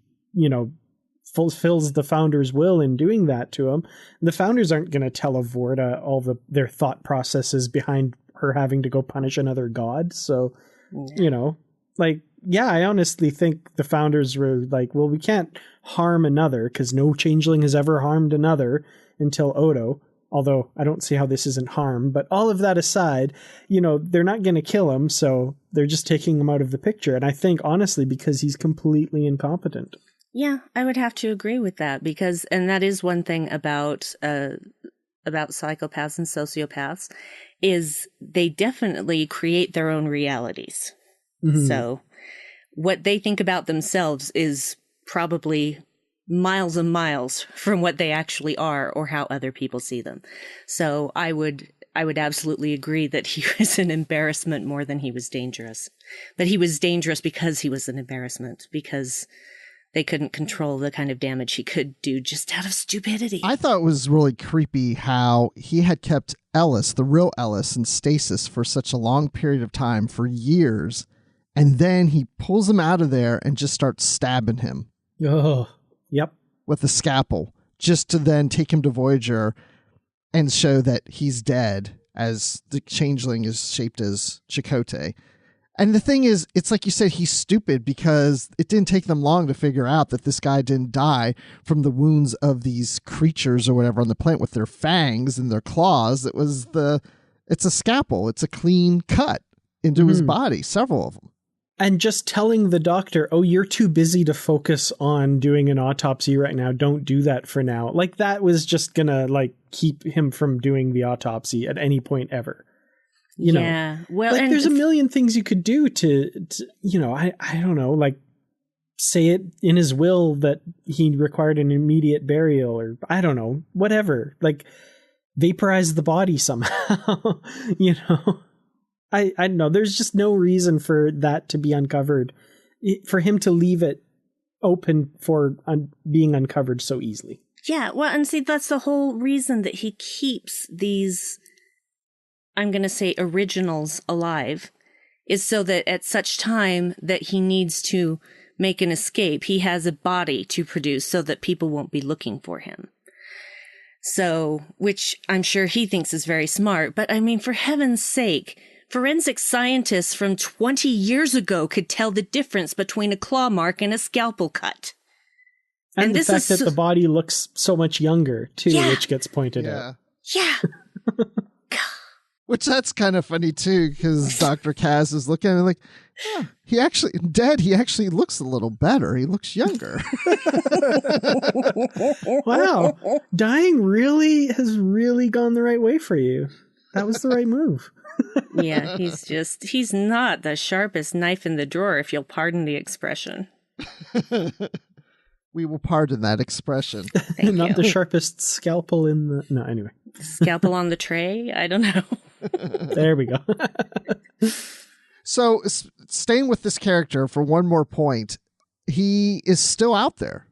fulfills the Founder's will in doing that to him. The Founders aren't going to tell Vorta all their thought processes behind her having to go punish another god. So, I honestly think the Founders were like, well, we can't harm another because no changeling has ever harmed another until Odo. Although I don't see how this isn't harm, but all of that aside, they're not going to kill him. So they're just taking him out of the picture. And I think honestly, because he's completely incompetent. Yeah, I would have to agree with that and that is one thing about psychopaths and sociopaths is they definitely create their own realities. Mm-hmm. So what they think about themselves is probably miles and miles from what they actually are or how other people see them. So I would absolutely agree that he was an embarrassment more than he was dangerous. But he was dangerous because he was an embarrassment, because they couldn't control the kind of damage he could do just out of stupidity. I thought it was really creepy how he had kept Ellis, the real Ellis, in stasis for such a long period of time, for years, and then he pulls him out of there and just starts stabbing him. Oh, yep. With a scalpel, just to then take him to Voyager and show that he's dead, as the changeling is shaped as Chakotay. And the thing is, it's like you said, he's stupid because it didn't take them long to figure out that this guy didn't die from the wounds of these creatures or whatever on the planet with their fangs and their claws. It's a scalpel. It's a clean cut into his body, several of them. And just telling the doctor, oh, you're too busy to focus on doing an autopsy right now. Don't do that for now. Like, that was just gonna, keep him from doing the autopsy at any point ever. Yeah. Well, there's a million things you could do to I don't know, say it in his will that he required an immediate burial, or I don't know, whatever. Vaporize the body somehow, I don't know. There's just no reason for that to be uncovered, for him to leave it open for being uncovered so easily. Yeah, well, and see, that's the whole reason that he keeps these, I'm going to say, originals alive, is so that at such time that he needs to make an escape, he has a body to produce so that people won't be looking for him. So, which I'm sure he thinks is very smart, but I mean, for heaven's sake, forensic scientists from 20 years ago could tell the difference between a claw mark and a scalpel cut. And the fact that the body looks so much younger, too, which gets pointed out. Yeah. Which that's kind of funny, too, because Dr. Kaz is looking at it like, he actually looks a little better. He looks younger. Wow. Dying has really gone the right way for you. That was the right move. Yeah, he's not the sharpest knife in the drawer, if you'll pardon the expression. We will pardon that expression. Not the sharpest scalpel in the... No, anyway. Scalpel on the tray? I don't know. There we go. So, staying with this character for one more point, he is still out there,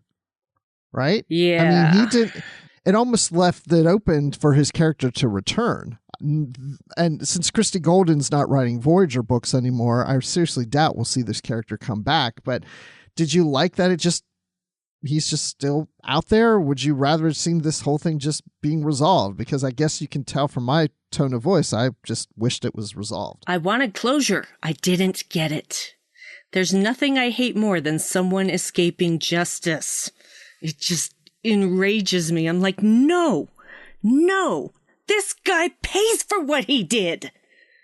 right? Yeah. I mean, it almost left it open for his character to return. And since Christy Golden's not writing Voyager books anymore, I seriously doubt we'll see this character come back. But did you like that he's just still out there? Or would you rather have seen this whole thing just being resolved? Because I guess you can tell from my tone of voice, I just wished it was resolved. I wanted closure. I didn't get it. There's nothing I hate more than someone escaping justice. It just enrages me. I'm like, no. This guy pays for what he did.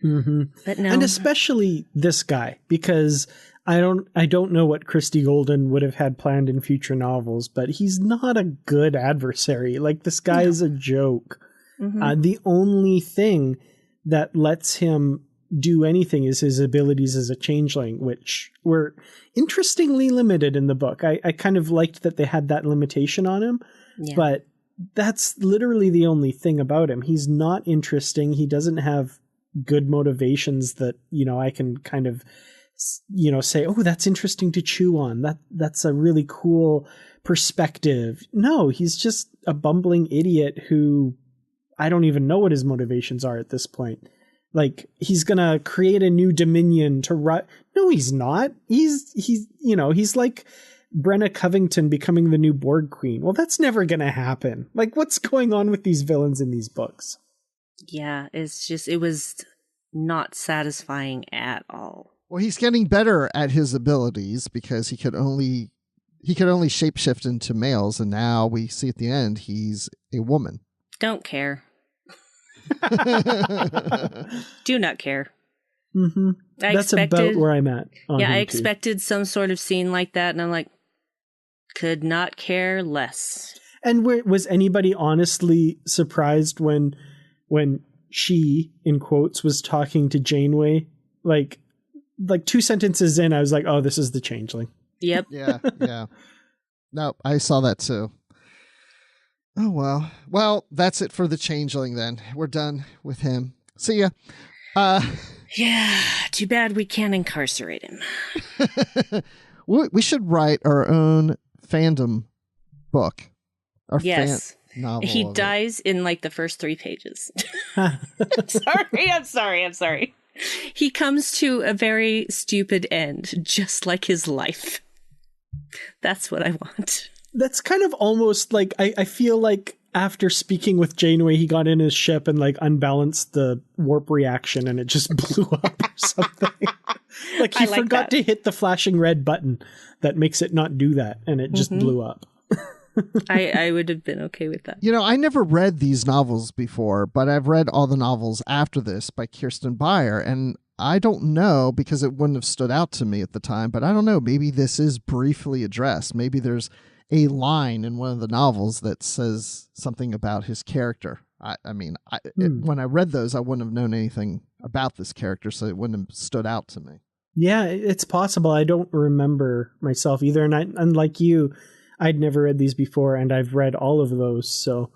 Mm-hmm. But no. And especially this guy, because I don't know what Christy Golden would have had planned in future novels, but he's not a good adversary. This guy is a joke. Mm-hmm. The only thing that lets him do anything is his abilities as a changeling, which were interestingly limited in the book. I kind of liked that they had that limitation on him, but that's literally the only thing about him. He's not interesting. He doesn't have good motivations that, I can kind of, say, oh, that's interesting to chew on. That's a really cool perspective. No, he's just a bumbling idiot who I don't even know what his motivations are at this point. Like, he's gonna create a new dominion to No, he's not. He's like Brenna Covington becoming the new Borg Queen. Well, that's never gonna happen. Like, what's going on with these villains in these books? Yeah, it was not satisfying at all. Well, he's getting better at his abilities because he could only shapeshift into males, and now we see at the end he's a woman. Don't care. Do not care. Mm-hmm. That's about where I'm at. I expected some sort of scene like that, and I'm like, could not care less. And was anybody honestly surprised when she, in quotes, was talking to Janeway? Like 2 sentences in, I was like, oh, this is the Changeling. Yep. Yeah. No, I saw that too. Oh, well. Well, that's it for the Changeling then. We're done with him. See ya. Yeah, too bad we can't incarcerate him. We should write our own fandom book. Yes. Novel. He dies in like the first 3 pages. I'm sorry. He comes to a very stupid end, just like his life. That's what I want. That's kind of almost like, I feel like after speaking with Janeway, he got in his ship and like unbalanced the warp reaction and it just blew up or something. Like he forgot to hit the flashing red button that makes it not do that, and it just blew up. I would have been okay with that. I never read these novels before, but I've read all the novels after this by Kirsten Beyer, and I don't know, because it wouldn't have stood out to me at the time, but I don't know, maybe this is briefly addressed. Maybe there's a line in one of the novels that says something about his character. When I read those, I wouldn't have known anything about this character, so it wouldn't have stood out to me. Yeah, it's possible. I don't remember myself either, and unlike you, I'd never read these before, and I've read all of those, so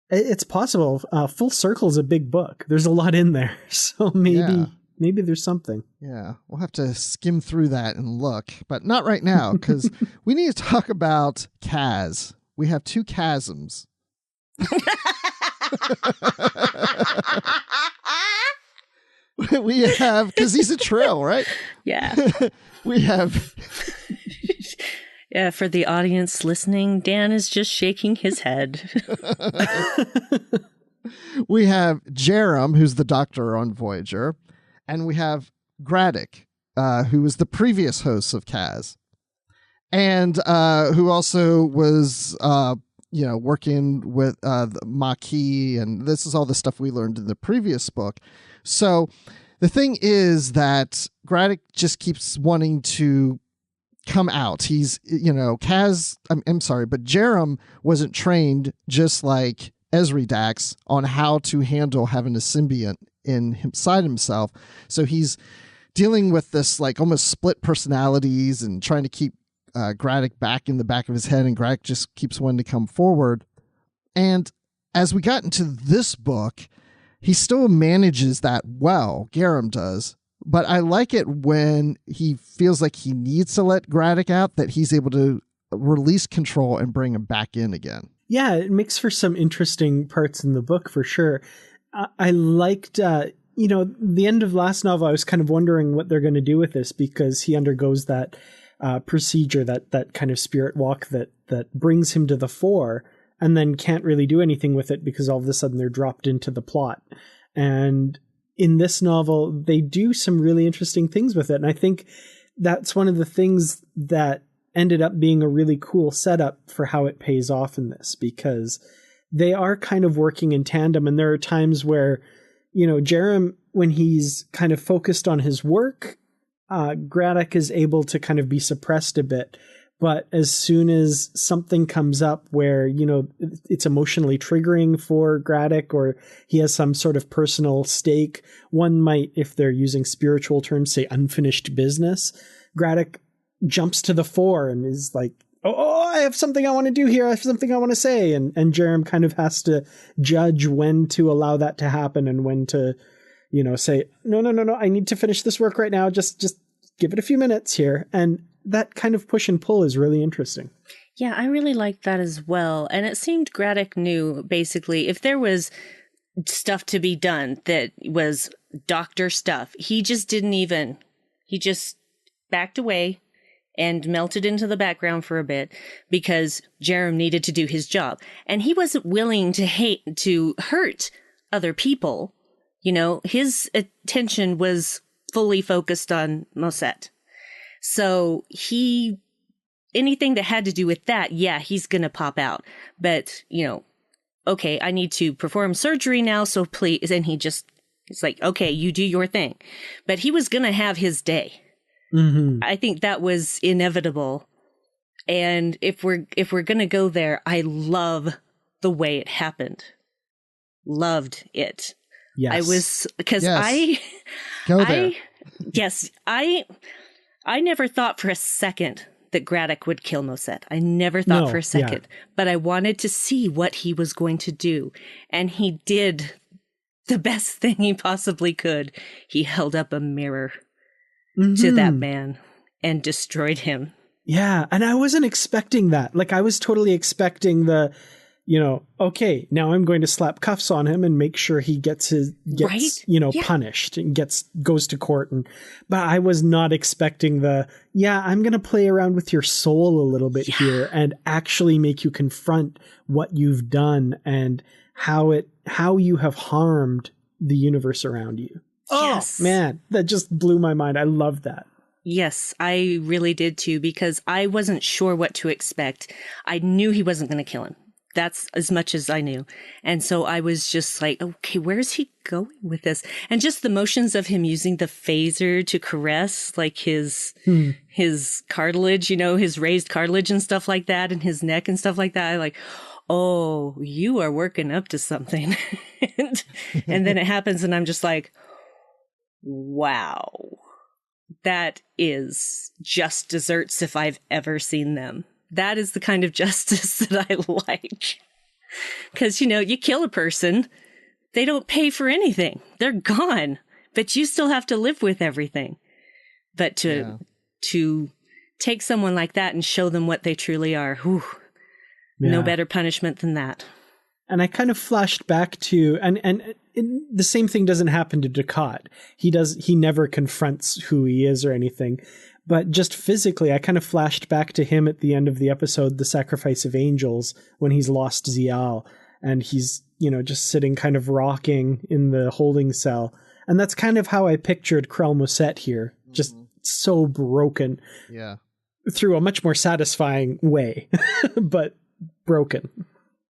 it's possible. Full Circle is a big book. There's a lot in there, so maybe there's something. Yeah, we'll have to skim through that and look, but not right now, because we need to talk about Kaz. We have 2 chasms. We have, because he's a Trill, right? Yeah. We have... Yeah, for the audience listening, Dan is just shaking his head. We have Jarem, who's the doctor on Voyager, and we have Gradek, who was the previous host of Kaz, and who also was, working with the Maquis, and this is all the stuff we learned in the previous book. So the thing is that Gradek just keeps wanting to come out. He's, Kaz, I'm sorry, but Jarem wasn't trained, just like Ezri Dax, on how to handle having a symbiont inside himself. So he's dealing with this like almost split personalities and trying to keep Gradek back in the back of his head, and Gradek just keeps wanting to come forward. And as we got into this book, he still manages that well. Jarem does. But I like it when he feels like he needs to let Gradek out, that he's able to release control and bring him back in again. Yeah, it makes for some interesting parts in the book for sure. I liked, the end of last novel, I was kind of wondering what they're going to do with this, because he undergoes that procedure, that kind of spirit walk that brings him to the fore, and then can't really do anything with it because all of a sudden they're dropped into the plot. And in this novel, they do some really interesting things with it. And I think that's one of the things that ended up being a really cool setup for how it pays off in this, because they are kind of working in tandem. And there are times where, Jarem, when he's kind of focused on his work, Gradek is able to kind of be suppressed a bit. But as soon as something comes up where, it's emotionally triggering for Gradek, or he has some sort of personal stake, one might, if they're using spiritual terms, say unfinished business, Gradek jumps to the fore and is like, oh, I have something I want to do here. I have something I want to say. And Jarem kind of has to judge when to allow that to happen and when to, say, no, I need to finish this work right now. Just give it a few minutes here. And that kind of push and pull is really interesting. Yeah, I really liked that as well. And it seemed Gradek knew, basically, if there was stuff to be done that was doctor stuff. He just he just backed away and melted into the background for a bit because Jarem needed to do his job. And he wasn't willing to hurt other people. You know, his attention was fully focused on Moset. So anything that had to do with that, yeah, he's going to pop out. But, you know, okay, I need to perform surgery now, so please. And it's like, okay, you do your thing. But he was going to have his day. Mm-hmm. I think that was inevitable. And if we're going to go there, I love the way it happened. Loved it. Yes. I was, because Yes. Go there. I never thought for a second that Gradek would kill Moset. I never thought for a second, but I wanted to see what he was going to do. And he did the best thing he possibly could. He held up a mirror to that man and destroyed him. Yeah. And I wasn't expecting that. Like, I was totally expecting okay, now I'm going to slap cuffs on him and make sure he gets right? Punished and goes to court. But I was not expecting I'm going to play around with your soul a little bit here and actually make you confront what you've done and how you have harmed the universe around you. Yes. Oh, man, that just blew my mind. I love that. Yes, I really did too, because I wasn't sure what to expect. I knew he wasn't going to kill him. That's as much as I knew. And so I was just like, okay, where's he going with this? And just the motions of him using the phaser to caress like his cartilage, his raised cartilage and stuff like that, and his neck and stuff like that. I like, oh, you are working up to something. and then it happens and I'm just like, wow, that is just desserts if I've ever seen them. That is the kind of justice that I like. Because, you kill a person, they don't pay for anything. They're gone. But you still have to live with everything. But to take someone like that and show them what they truly are, no better punishment than that. And I kind of flashed back to, and the same thing doesn't happen to Dukat. He never confronts who he is or anything. But just physically, I kind of flashed back to him at the end of the episode, The Sacrifice of Angels, when he's lost Zial. And he's, just sitting kind of rocking in the holding cell. And that's kind of how I pictured Crell Moset here. Just so broken. Yeah. Through a much more satisfying way, but broken.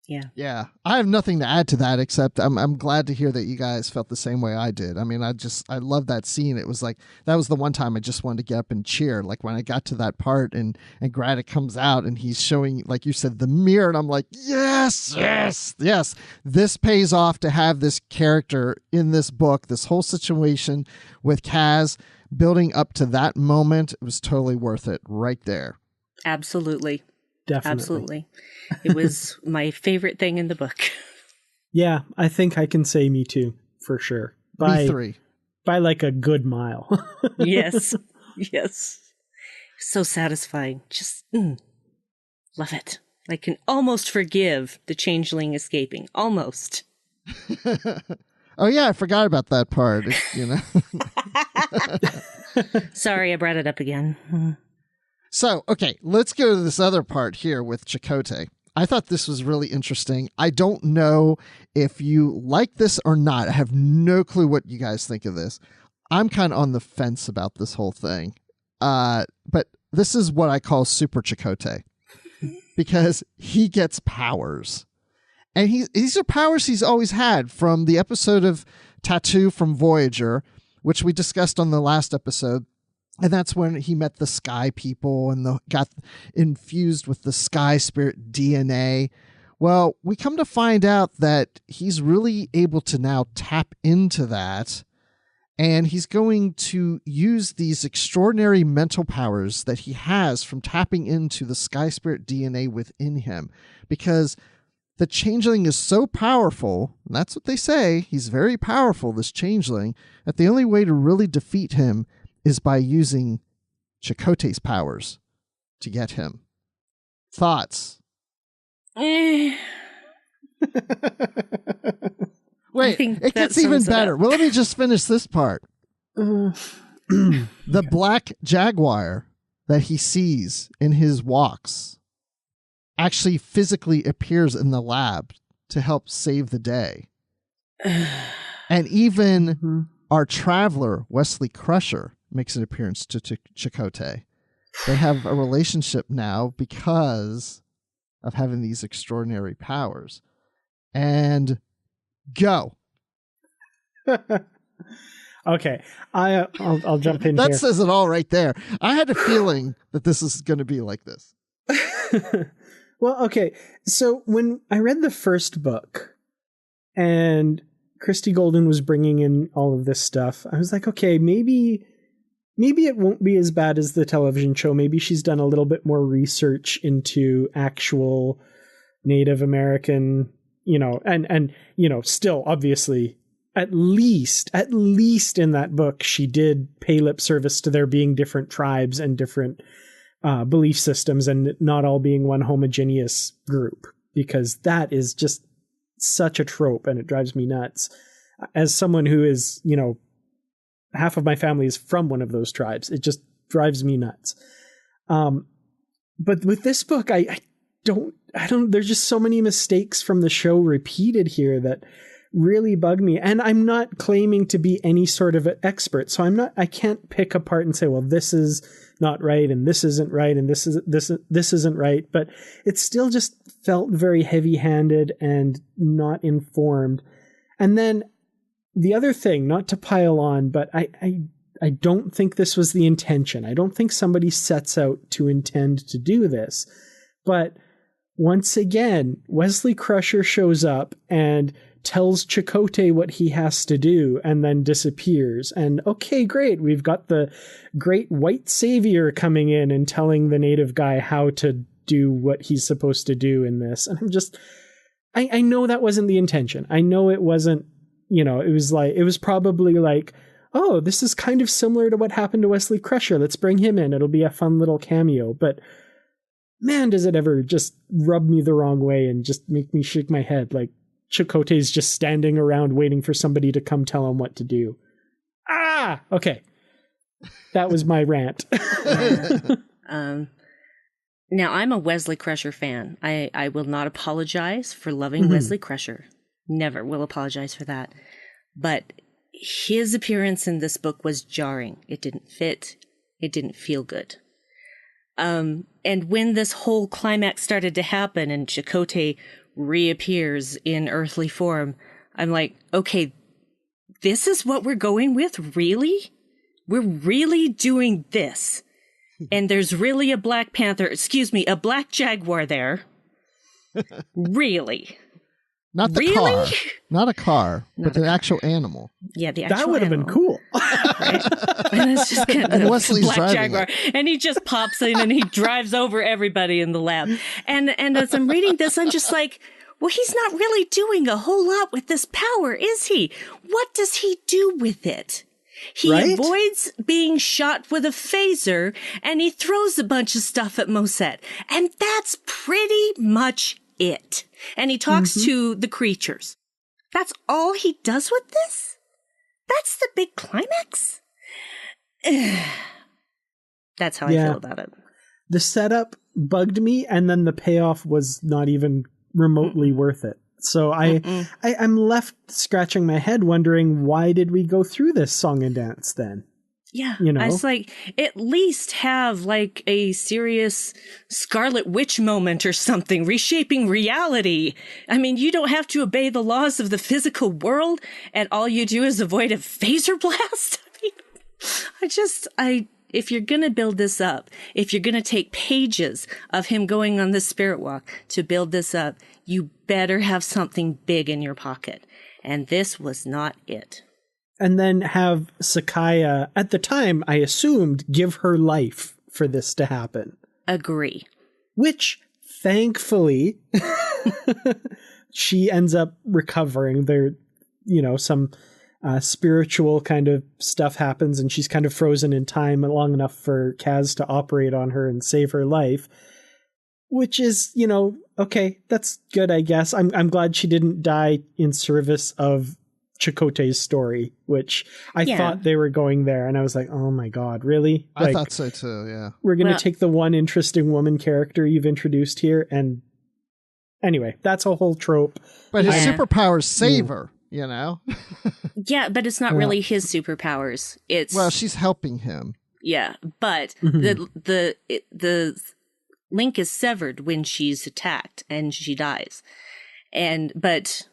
Yeah. Yeah. I have nothing to add to that except I'm glad to hear that you guys felt the same way I did. I mean, I love that scene. It was like, that was the one time I just wanted to get up and cheer. Like when I got to that part and Gradek comes out and he's showing, like you said, the mirror, and I'm like, yes. This pays off to have this character in this book, this whole situation with Kaz building up to that moment. It was totally worth it right there. Absolutely. Definitely. Absolutely. It was my favorite thing in the book. Yeah, I think I can say me too, for sure. Me3. By like a good mile. Yes. So satisfying. Just love it. I can almost forgive the changeling escaping. Almost. Oh yeah, I forgot about that part. Sorry, I brought it up again. So, okay, let's go to this other part here with Chakotay. I thought this was really interesting. I don't know if you like this or not. I have no clue what you guys think of this. I'm kind of on the fence about this whole thing. But this is what I call Super Chakotay. Because he gets powers. And these are powers he's always had from the episode of Tattoo from Voyager, which we discussed on the last episode. And that's when he met the Sky people and got infused with the Sky Spirit DNA. Well, we come to find out that he's really able to now tap into that. And he's going to use these extraordinary mental powers that he has from tapping into the Sky Spirit DNA within him. Because the Changeling is so powerful, and that's what they say, he's very powerful, this Changeling, that the only way to really defeat him is by using Chakotay's powers to get him. Thoughts? Wait, it gets even better. Well, let me just finish this part. The black jaguar that he sees in his walks actually physically appears in the lab to help save the day. And even our traveler, Wesley Crusher, makes an appearance to Chakotay. They have a relationship now because of having these extraordinary powers. And go. Okay, I'll jump in that here. says it all right there. I had a feeling that this is going to be like this. Well, okay, so when I read the first book and Christy Golden was bringing in all of this stuff, I was like, okay, maybe it won't be as bad as the television show. Maybe she's done a little bit more research into actual Native American, and still obviously at least in that book, she did pay lip service to there being different tribes and different belief systems and not all being one homogeneous group, because that is just such a trope and it drives me nuts. As someone who is, half of my family is from one of those tribes, it just drives me nuts. But with this book, I don't, there's just so many mistakes from the show repeated here that really bug me. And I'm not claiming to be any sort of an expert. So I can't pick apart and say, well, this is not right and this isn't right and this isn't right. But it still just felt very heavy-handed and not informed. And then the other thing, not to pile on, but I don't think this was the intention. I don't think somebody sets out to intend to do this. But once again, Wesley Crusher shows up and tells Chakotay what he has to do and then disappears. And okay, great. We've got the great white savior coming in and telling the native guy how to do what he's supposed to do in this. And I'm just, I know that wasn't the intention. I know it wasn't, it was probably like, oh, this is kind of similar to what happened to Wesley Crusher. Let's bring him in. It'll be a fun little cameo. But man, does it ever just rub me the wrong way and just make me shake my head. Like, Chakotay's just standing around waiting for somebody to come tell him what to do. Okay. That was my rant. Now, I'm a Wesley Crusher fan. I will not apologize for loving Wesley Crusher. Never will apologize for that. But his appearance in this book was jarring. It didn't fit. It didn't feel good. And when this whole climax started to happen and Chakotay reappears in earthly form, I'm like, okay, this is what we're going with? Really? We're really doing this? And there's really a black black jaguar there? Really? Not the car. Not a car, but the actual animal. Yeah, the actual That would have been cool. Right? And it's just kind of And Wesley's black driving jaguar. it. And he just pops in and he drives over everybody in the lab. And as I'm reading this, I'm just like, well, he's not really doing a whole lot with this power, is he? What does he do with it? He avoids being shot with a phaser and he throws a bunch of stuff at Moset. And that's pretty much it. And he talks to the creatures. That's all he does with this? That's the big climax? That's how I feel about it. The setup bugged me, and then the payoff was not even remotely worth it. So I'm left scratching my head wondering, why did we go through this song and dance then? Yeah, I was like, at least have like a serious Scarlet Witch moment or something, reshaping reality. I mean, you don't have to obey the laws of the physical world, and all you do is avoid a phaser blast. I mean, if you're going to build this up, if you're going to take pages of him going on the spirit walk to build this up, you better have something big in your pocket. And this was not it. And then have Sekaya, at the time, I assumed, give her life for this to happen. Agree. Which, thankfully, she ends up recovering. There, some spiritual kind of stuff happens, and she's kind of frozen in time long enough for Kaz to operate on her and save her life. Which is, okay, that's good, I guess. I'm glad she didn't die in service of Chakotay's story, which I thought they were going there, and I was like, oh my god, really? I thought so too, yeah. We're going to take the one interesting woman character you've introduced here, and anyway, that's a whole trope. But his superpowers save her, you know? Yeah, but it's not really his superpowers. Well, she's helping him. Yeah, but the link is severed when she's attacked and she dies. But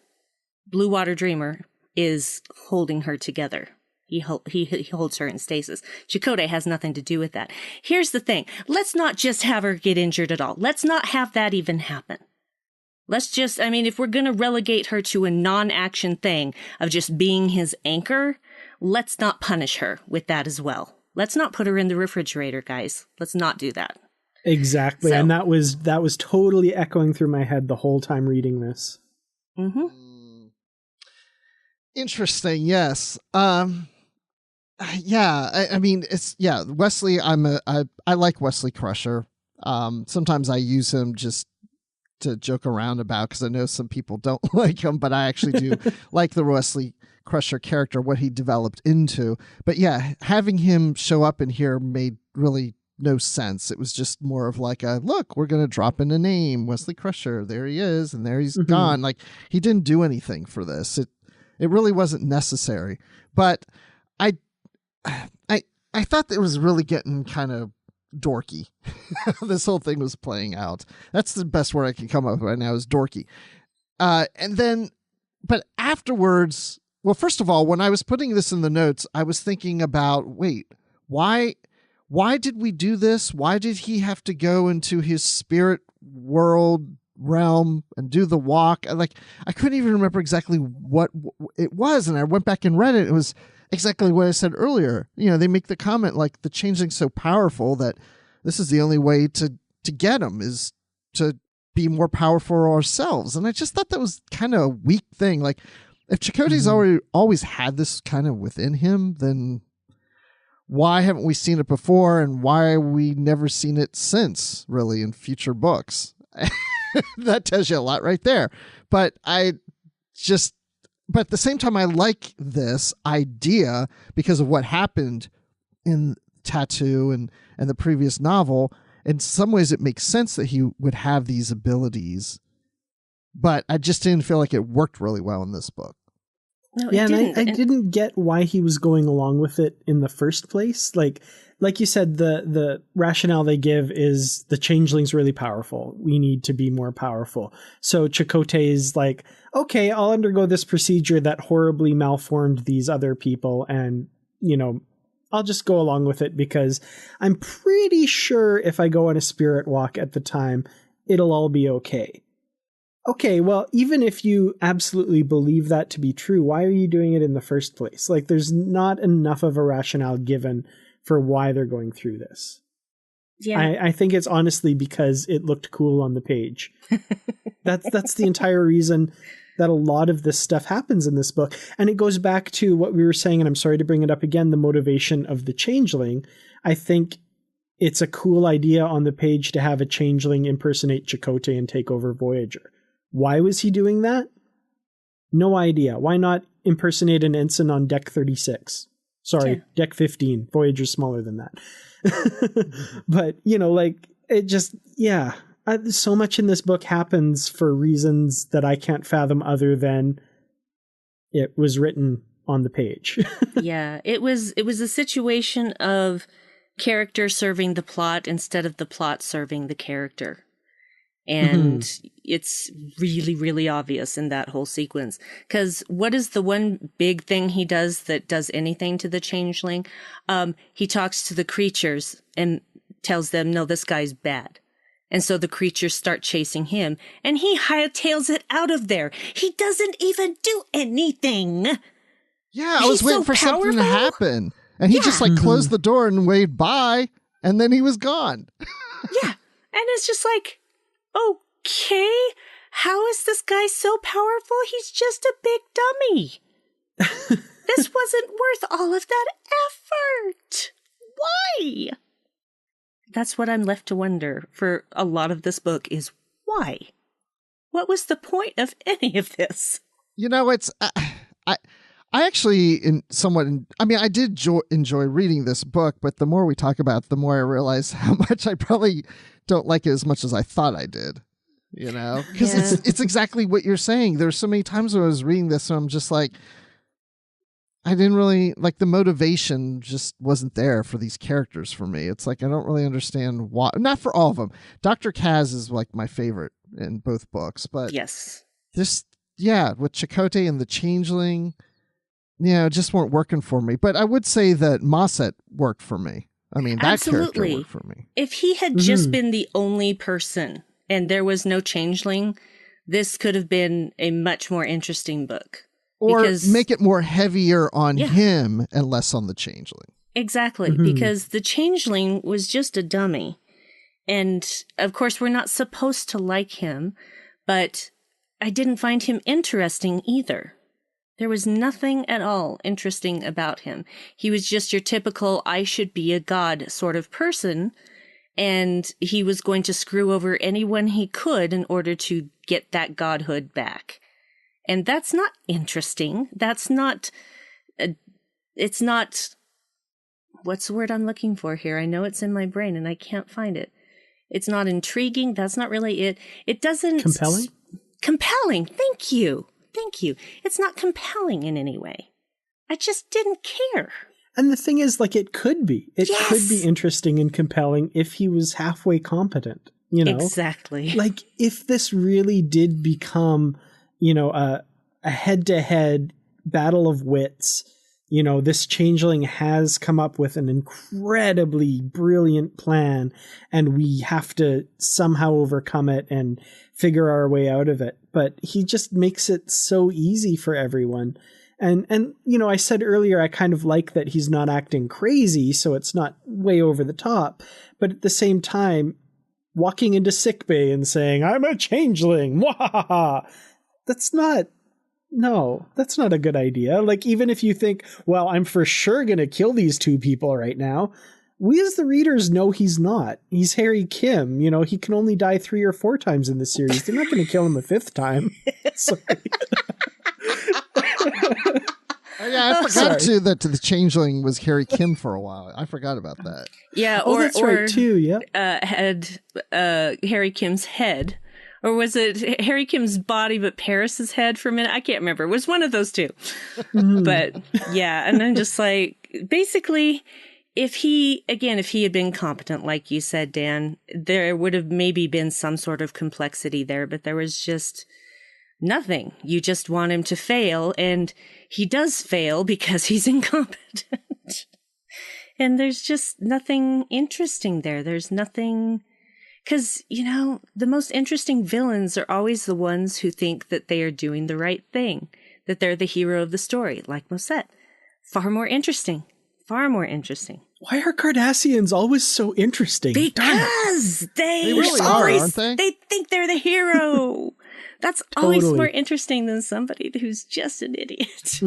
Blue Water Dreamer is holding her together. He holds her in stasis. Chakotay has nothing to do with that. Here's the thing. Let's not just have her get injured at all. Let's not have that even happen. Let's just, I mean, if we're going to relegate her to a non-action thing of just being his anchor, let's not punish her with that as well. Let's not put her in the refrigerator, guys. Let's not do that. Exactly. So, and that was totally echoing through my head the whole time reading this. Mm-hmm. Interesting. Yes. Yeah. I mean, Wesley, I like Wesley Crusher. Sometimes I use him just to joke around about, because I know some people don't like him, but I actually do like the Wesley Crusher character, what he developed into. But yeah, having him show up in here made really no sense. It was just more of like a, look, we're going to drop in a name, Wesley Crusher. There he is, and there he's gone. Like, he didn't do anything for this. It really wasn't necessary. But I thought that it was really getting kind of dorky. This whole thing was playing out. That's the best word I can come up with right now, is dorky. But afterwards, well, first of all, when I was putting this in the notes, I was thinking about, wait, why did we do this? Why did he have to go into his spirit world realm and do the walk? I couldn't even remember exactly what it was, and I went back and read it. It was exactly what I said earlier. You know, they make the comment like the Changeling's so powerful that this is the only way to get him is to be more powerful ourselves. And I just thought that was kind of a weak thing. Like, if Chakotay's always had this kind of within him, then why haven't we seen it before, and why have we never seen it since, really, in future books? That tells you a lot right there. But at the same time, I like this idea because of what happened in Tattoo and the previous novel. In some ways, it makes sense that he would have these abilities, but I just didn't feel like it worked really well in this book. No, yeah, and I didn't get why he was going along with it in the first place. Like you said, the rationale they give is the Changeling's really powerful. We need to be more powerful. So Chakotay is like, okay, I'll undergo this procedure that horribly malformed these other people, and, you know, I'll just go along with it because I'm pretty sure if I go on a spirit walk at the time, it'll all be okay. Okay, well, even if you absolutely believe that to be true, why are you doing it in the first place? Like, there's not enough of a rationale given for why they're going through this. Yeah. I think it's honestly because it looked cool on the page. That's the entire reason that a lot of this stuff happens in this book. And it goes back to what we were saying, and I'm sorry to bring it up again, the motivation of the Changeling. I think it's a cool idea on the page to have a Changeling impersonate Chakotay and take over Voyager. Why was he doing that? No idea. Why not impersonate an ensign on deck 36? Sorry, deck 15. Voyager's smaller than that. But, you know, like, it just, yeah. So much in this book happens for reasons that I can't fathom other than it was written on the page. Yeah, it was a situation of character serving the plot instead of the plot serving the character. And it's really, really obvious in that whole sequence. Because what is the one big thing he does that does anything to the Changeling? He talks to the creatures and tells them, no, this guy's bad. And so the creatures start chasing him, and he hightails it out of there. He doesn't even do anything. Yeah, I was waiting for something to happen. And he just like closed the door and waved bye, and then he was gone. Yeah. And it's just like, okay, how is this guy so powerful? He's just a big dummy. This wasn't worth all of that effort. Why? That's what I'm left to wonder for a lot of this book is why? What was the point of any of this? You know, it's I actually I did enjoy reading this book, but the more we talk about it, the more I realize how much I probably don't like it as much as I thought I did. You know, because it's exactly what you're saying. There's so many times when I was reading this, and I'm just like, I didn't really like the motivation just wasn't there for these characters for me. It's like, I don't really understand why, not for all of them. Dr. Kaz is like my favorite in both books, but yes, with Chakotay and the Changeling, just weren't working for me. But I would say that Moset worked for me. I mean, that character worked for me. If he had just been the only person and there was no Changeling, this could have been a much more interesting book. Or make it more heavier on him and less on the Changeling. Exactly, because the Changeling was just a dummy. And, of course, we're not supposed to like him, but I didn't find him interesting either. There was nothing at all interesting about him. He was just your typical, I should be a god sort of person, and he was going to screw over anyone he could in order to get that godhood back. And that's not interesting. That's not, it's not, what's the word I'm looking for here? I know it's in my brain and I can't find it. It's not intriguing. That's not really it. It doesn't. Compelling? Compelling. Thank you. Thank you. It's not compelling in any way. I just didn't care. And the thing is, like, it could be. It could be interesting and compelling if he was halfway competent, Exactly. Like, if this really did become, a head-to-head battle of wits, this Changeling has come up with an incredibly brilliant plan, and we have to somehow overcome it and figure our way out of it. But he just makes it so easy for everyone. And I said earlier, I kind of like that he's not acting crazy, so it's not way over the top. But at the same time, walking into sickbay and saying, I'm a Changeling, wahaha, that's not a good idea. Like, even if you think, well, I'm for sure going to kill these two people right now, we as the readers know he's not. He's Harry Kim. He can only die 3 or 4 times in the series. They're not going to kill him a 5th time. Sorry. I forgot that the Changeling was Harry Kim for a while. I forgot about that. Yeah, that's right too. Yeah, had Harry Kim's head, or was it Harry Kim's body but Paris's head for a minute? I can't remember. It was one of those two. But yeah, and I'm just like, basically, if he had been competent, like you said, Dan, there would have maybe been some sort of complexity there, but there was just nothing. You just want him to fail, and he does fail because he's incompetent. And there's just nothing interesting there. There's nothing, because, the most interesting villains are always the ones who think that they are doing the right thing, that they're the hero of the story, like Moset. Far more interesting. Why are Cardassians always so interesting? Because they really are, aren't they? They think they're the hero. That's always more interesting than somebody who's just an idiot.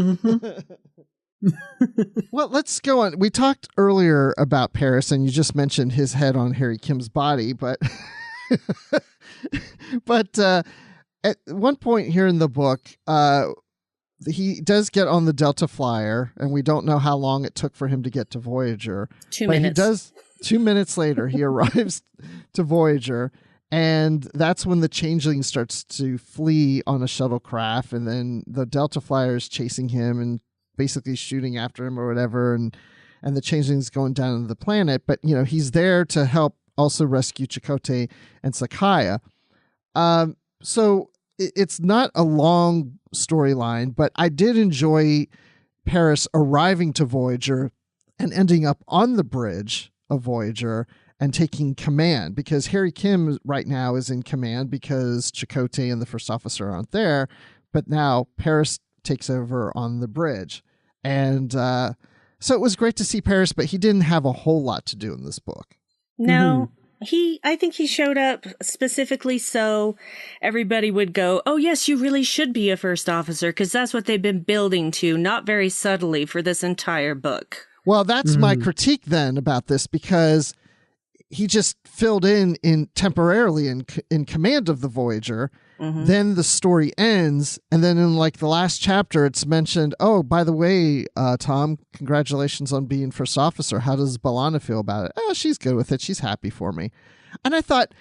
Well, let's go on. We talked earlier about Paris, and you just mentioned his head on Harry Kim's body, but at one point here in the book, he does get on the Delta Flyer, and we don't know how long it took for him to get to Voyager. 2 minutes. He does. 2 minutes later, he arrives to Voyager, and that's when the Changeling starts to flee on a shuttlecraft, and then the Delta Flyer is chasing him and basically shooting after him or whatever, and the Changeling's going down to the planet. But, he's there to help also rescue Chakotay and Sekaya. So it's not a long storyline, but I did enjoy Paris arriving to Voyager and ending up on the bridge of Voyager and taking command, because Harry Kim right now is in command because Chakotay and the first officer aren't there, but now Paris takes over on the bridge. And so it was great to see Paris, but he didn't have a whole lot to do in this book. No. I think he showed up specifically so everybody would go, oh, yes, you really should be a first officer, because that's what they've been building to, not very subtly, for this entire book. Well, that's my critique then about this, because he just filled in temporarily in command of the Voyager, Then the story ends, and then in like the last chapter, it's mentioned, oh, by the way, Tom, congratulations on being first officer. How does B'Elanna feel about it? Oh, she's good with it. She's happy for me. And I thought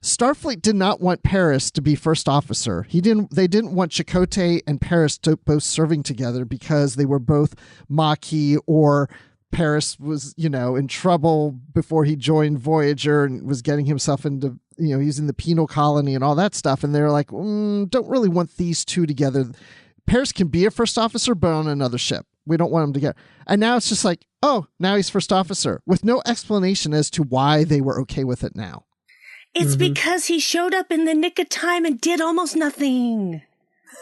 Starfleet did not want Paris to be first officer. They didn't want Chakotay and Paris to both serving together because they were both Maquis, or Paris was, in trouble before he joined Voyager and was getting himself into, he's in the penal colony and all that stuff. And they're like, don't really want these two together. Paris can be a first officer, but on another ship. We don't want him together. And now it's just like, oh, now he's first officer with no explanation as to why they were okay with it now. It's because he showed up in the nick of time and did almost nothing.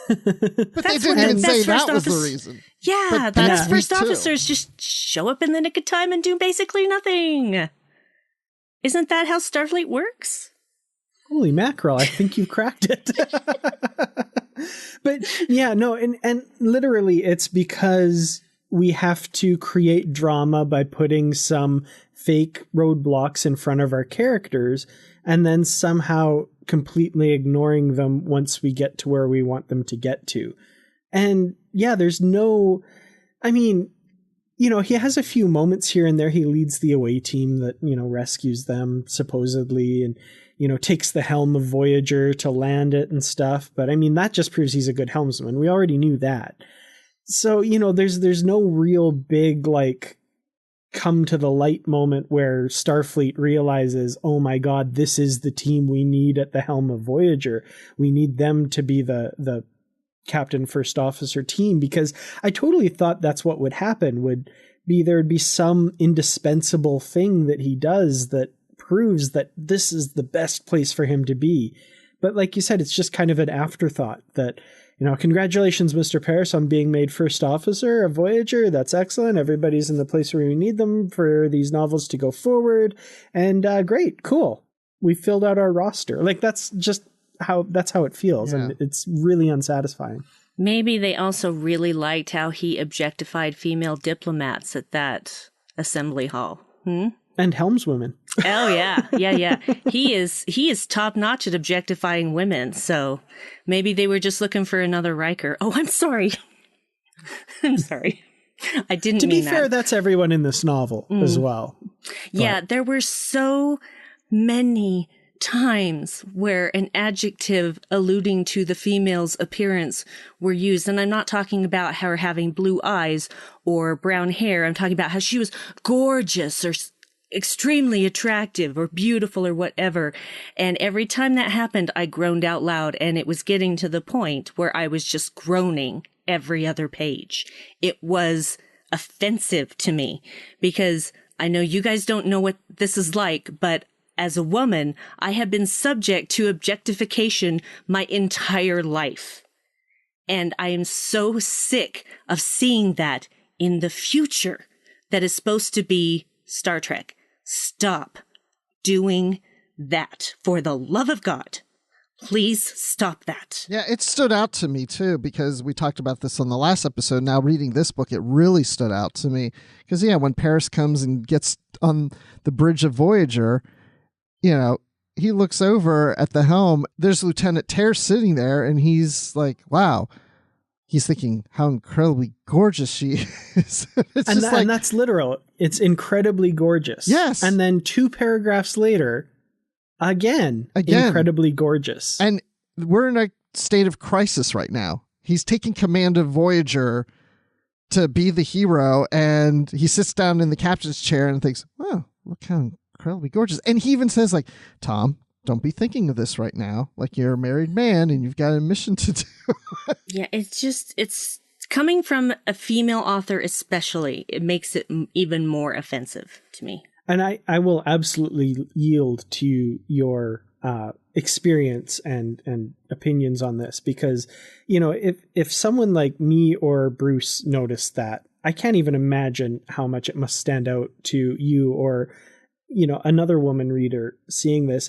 But they didn't even say that was the reason. Yeah, the best first officers just show up in the nick of time and do basically nothing. Isn't that how Starfleet works? Holy mackerel, I think you cracked it. But yeah, no, and literally it's because we have to create drama by putting some fake roadblocks in front of our characters and then somehow completely ignoring them once we get to where we want them to get to. And yeah, there's no, he has a few moments here and there. He leads the away team that, rescues them supposedly and, takes the helm of Voyager to land it and stuff. But that just proves he's a good helmsman. We already knew that. So, there's no real big, come to the light moment where Starfleet realizes, oh my God, this is the team we need at the helm of Voyager. We need them to be the captain first officer team, because I totally thought that's what would happen, there'd be some indispensable thing that he does that proves that this is the best place for him to be. But like you said, it's just kind of an afterthought that, congratulations, Mr. Paris, on being made first officer of Voyager. That's excellent. Everybody's in the place where we need them for these novels to go forward. And great, cool. We filled out our roster. That's how it feels. Yeah. And it's really unsatisfying. Maybe they also really liked how he objectified female diplomats at that assembly hall. And helmswomen. Oh yeah. Yeah. He is top notch at objectifying women. So maybe they were just looking for another Riker. Oh, I'm sorry. I'm sorry. I didn't to mean be fair, that's everyone in this novel as well. Yeah, there were so many times where an adjective alluding to the female's appearance were used. And I'm not talking about her having blue eyes or brown hair. I'm talking about how she was gorgeous or extremely attractive or beautiful or whatever. And every time that happened, I groaned out loud, and it was getting to the point where I was just groaning every other page. It was offensive to me because I know you guys don't know what this is like, but as a woman, I have been subject to objectification my entire life. And I am so sick of seeing that in the future that is supposed to be Star Trek. Stop doing that. For the love of God, please stop that. Yeah, it stood out to me too, because we talked about this on the last episode. Now reading this book, it really stood out to me because when Paris comes and gets on the bridge of Voyager, he looks over at the helm. There's Lieutenant Ter sitting there, and he's like, wow. He's thinking how incredibly gorgeous she is. And that's literal. It's incredibly gorgeous. Yes. And then 2 paragraphs later, again, incredibly gorgeous. And we're in a state of crisis right now. He's taking command of Voyager to be the hero, and he sits down in the captain's chair and thinks, oh, look how incredibly gorgeous. And he even says, Tom, don't be thinking of this right now. You're a married man and you've got a mission to do. Yeah, it's coming from a female author especially. It makes it even more offensive to me. And I will absolutely yield to your experience and opinions on this because, if someone like me or Bruce noticed that, I can't even imagine how much it must stand out to you or, another woman reader seeing this.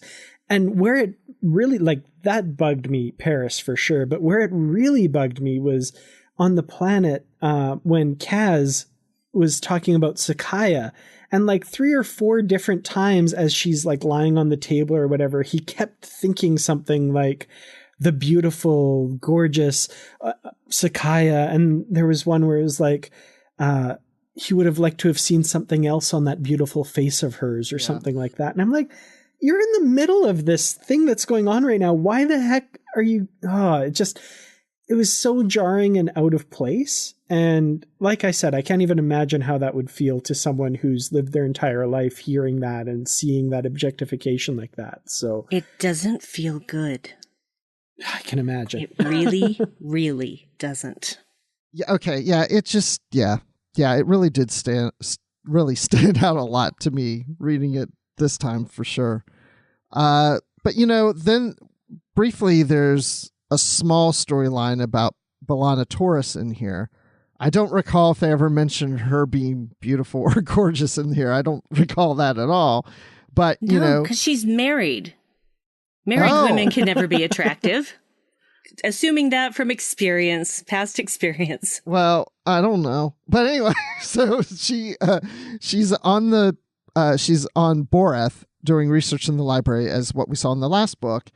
And where it really, that bugged me, Paris for sure, but where it really bugged me was on the planet when Kaz was talking about Sekaya, and 3 or 4 different times as she's lying on the table or whatever, he kept thinking something like, the beautiful, gorgeous Sekaya. And there was one where it was like, he would have liked to have seen something else on that beautiful face of hers or something like that. And I'm like, you're in the middle of this thing that's going on right now. Why the heck are you? It was so jarring and out of place. And like I said, I can't even imagine how that would feel to someone who's lived their entire life hearing that and seeing that objectification like that. So it doesn't feel good. I can imagine. It really, really doesn't. Yeah. Okay. Yeah. It just, yeah. It really did stand out a lot to me reading it this time for sure. But then briefly there's a small storyline about B'Elanna Torres in here. I don't recall if they ever mentioned her being beautiful or gorgeous in here. I don't recall that at all. But, because she's married. Married women can never be attractive. Assuming that from past experience. Well, I don't know. But anyway, so she's on Boreth doing research in the library as what we saw in the last book.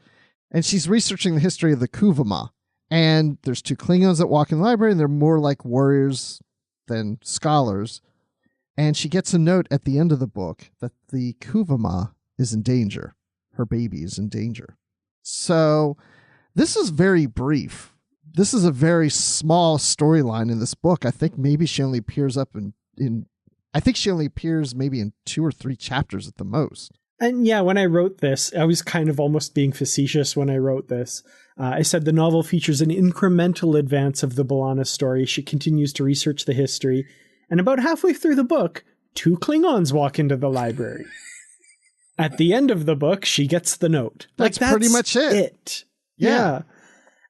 And she's researching the history of the Kuvama. And there's 2 Klingons that walk in the library, and they're more like warriors than scholars. And she gets a note at the end of the book that the Kuvama is in danger. Her baby is in danger. So this is very brief. This is a very small storyline in this book. I think maybe she only appears maybe in 2 or 3 chapters at the most. And yeah, when I wrote this, I was kind of almost being facetious when I wrote this. I said the novel features an incremental advance of the B'Elanna story. She continues to research the history. And about halfway through the book, 2 Klingons walk into the library. At the end of the book, she gets the note. That's pretty much it. Yeah.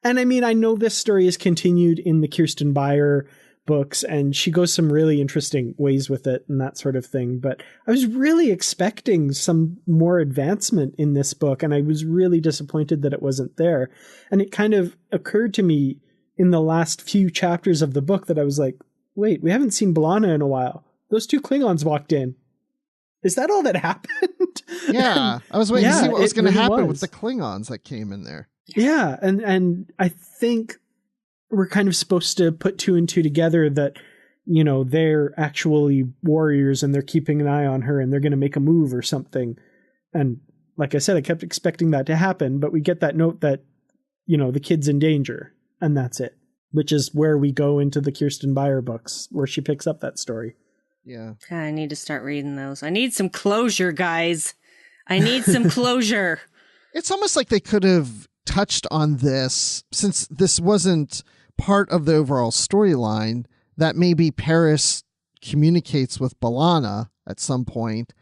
And I mean, I know this story is continued in the Kirsten Beyer books, and she goes some really interesting ways with it and that sort of thing. But I was really expecting some more advancement in this book, and I was really disappointed that it wasn't there. And it kind of occurred to me in the last few chapters of the book that I was like, wait, we haven't seen B'Elanna in a while. Those 2 Klingons walked in. Is that all that happened? Yeah. I was waiting to see what was going to happen with the Klingons that came in there. Yeah. And I think we're kind of supposed to put 2 and 2 together that, they're actually warriors and they're keeping an eye on her and they're going to make a move or something. And like I said, I kept expecting that to happen, but we get that note that, the kid's in danger, and that's it, which is where we go into the Kirsten Beyer books where she picks up that story. Yeah. I need to start reading those. I need some closure, guys. I need some closure. It's almost like they could have touched on this, since this wasn't part of the overall storyline, that maybe Paris communicates with B'Elanna at some point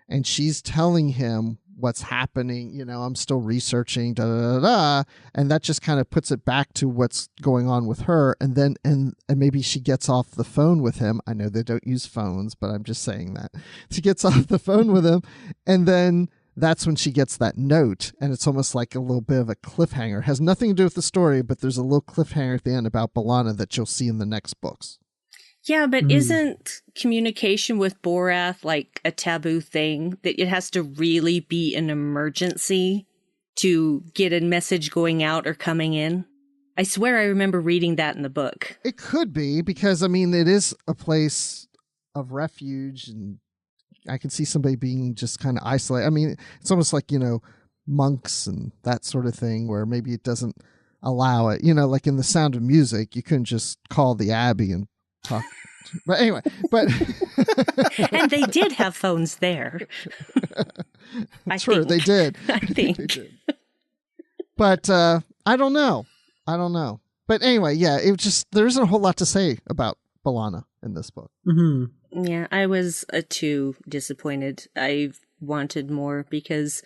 and she's telling him what's happening. I'm still researching, and that just kind of puts it back to what's going on with her. And then, and maybe she gets off the phone with him. I know they don't use phones, but I'm just saying that she gets off the phone with him, and then that's when she gets that note, and it's almost like a little bit of a cliffhanger. It has nothing to do with the story, but there's a little cliffhanger at the end about B'Elanna that you'll see in the next books. Yeah, but isn't communication with Boreth like a taboo thing? That it has to really be an emergency to get a message going out or coming in? I swear I remember reading that in the book. It could be, because, it is a place of refuge, and I can see somebody being just kind of isolated. It's almost like, monks and that sort of thing, where maybe it doesn't allow it. Like in The Sound of Music, you couldn't just call the Abbey and talk. But anyway, and they did have phones there. True, they did. I think. They did. But I don't know. But anyway, yeah, there isn't a whole lot to say about B'Elanna in this book. Mm-hmm. Yeah, I was too disappointed. I wanted more because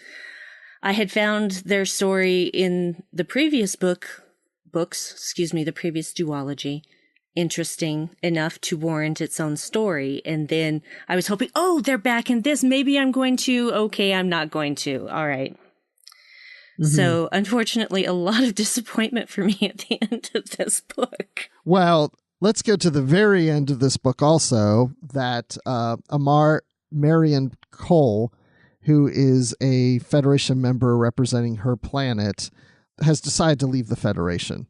I had found their story in the previous the previous duology, interesting enough to warrant its own story. And then I was hoping, they're back in this. Maybe I'm going to. Okay, I'm not going to. All right. Mm-hmm. So, unfortunately, a lot of disappointment for me at the end of this book. Well, let's go to the very end of this book also, that Amar Marion Cole, who is a Federation member representing her planet, has decided to leave the Federation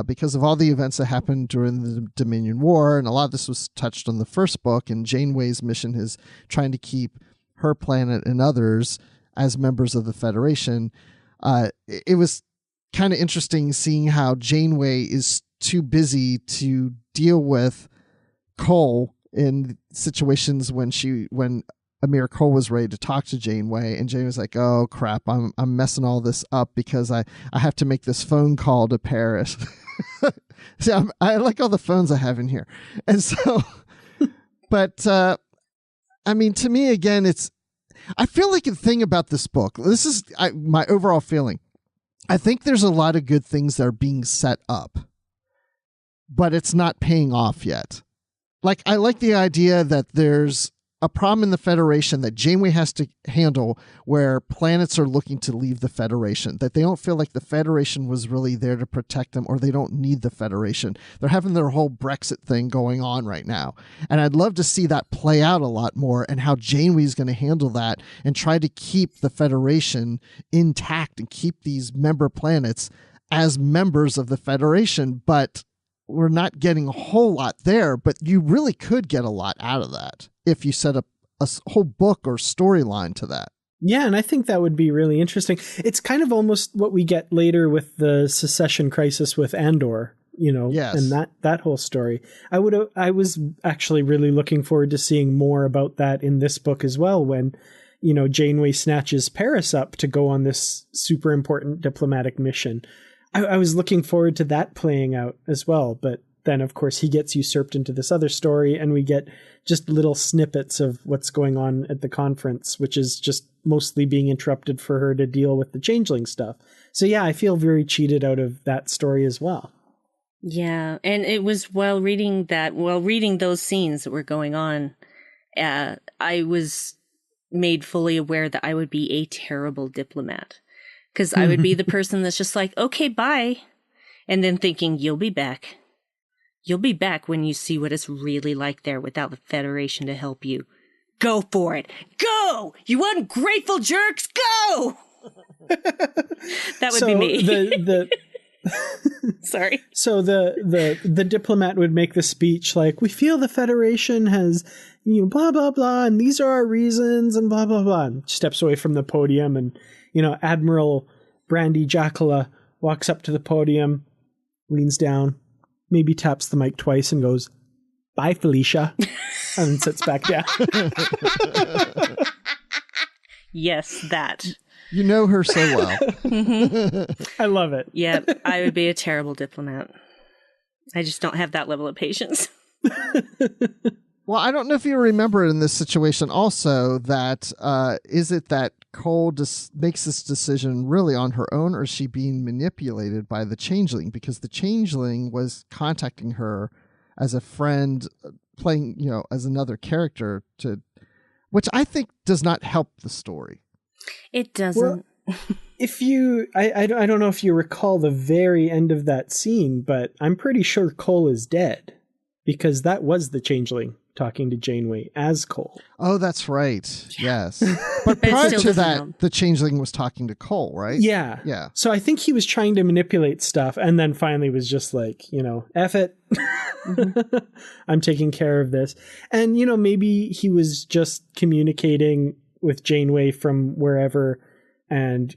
because of all the events that happened during the Dominion War, and a lot of this was touched on the first book, and Janeway's mission is trying to keep her planet and others as members of the Federation. It was kind of interesting seeing how Janeway is too busy to deal with Cole in situations when Amir Cole was ready to talk to Janeway, and Janeway was like, "Oh crap, I'm messing all this up because I have to make this phone call to Paris." See, I like all the phones I have in here, and so, but I mean, to me again, I feel like the thing about this book. This is my overall feeling. I think there's a lot of good things that are being set up, but it's not paying off yet. Like, I like the idea that there's a problem in the Federation that Janeway has to handle where planets are looking to leave the Federation, that they don't feel like the Federation was really there to protect them, or they don't need the Federation. They're having their whole Brexit thing going on right now. And I'd love to see that play out a lot more, and how Janeway is going to handle that and try to keep the Federation intact and keep these member planets as members of the Federation. But we're not getting a whole lot there, but you really could get a lot out of that if you set up a whole book or storyline to that. Yeah, and I think that would be really interesting. It's kind of almost what we get later with the secession crisis with Andor, Yes. and that whole story. I was actually really looking forward to seeing more about that in this book as well, when, Janeway snatches Paris up to go on this super important diplomatic mission. I was looking forward to that playing out as well, but then of course he gets usurped into this other story, and we get just little snippets of what's going on at the conference, which is just mostly being interrupted for her to deal with the Changeling stuff. So yeah, I feel very cheated out of that story as well. Yeah, and it was while reading those scenes that were going on, I was made fully aware that I would be a terrible diplomat. Because I would be the person that's just like, okay, bye. And then thinking, you'll be back. You'll be back when you see what it's really like there without the Federation to help you. Go for it. Go! You ungrateful jerks, go! That would be me. Sorry. So the diplomat would make the speech like, we feel the Federation has, blah, blah, blah, and these are our reasons, and blah, blah, blah. And steps away from the podium, and Admiral Brandi Jackola walks up to the podium, leans down, maybe taps the mic twice and goes, "Bye, Felicia," and then sits back down. Yes, that. You know her so well. Mm-hmm. I love it. Yeah, I would be a terrible diplomat. I just don't have that level of patience. Well, I don't know if you remember in this situation also that is it that Cole makes this decision really on her own, or is she being manipulated by the Changeling? Because the Changeling was contacting her as a friend, playing, as another character, which I think does not help the story. It doesn't. Well, if you, I don't know if you recall the very end of that scene, but I'm pretty sure Cole is dead, because that was the Changeling talking to Janeway as Cole. Oh, that's right. Yes. But prior to that, the Changeling was talking to Cole, right? Yeah. Yeah. So I think he was trying to manipulate stuff, and then finally was just like, F it. Mm-hmm. I'm taking care of this. And, maybe he was just communicating with Janeway from wherever, and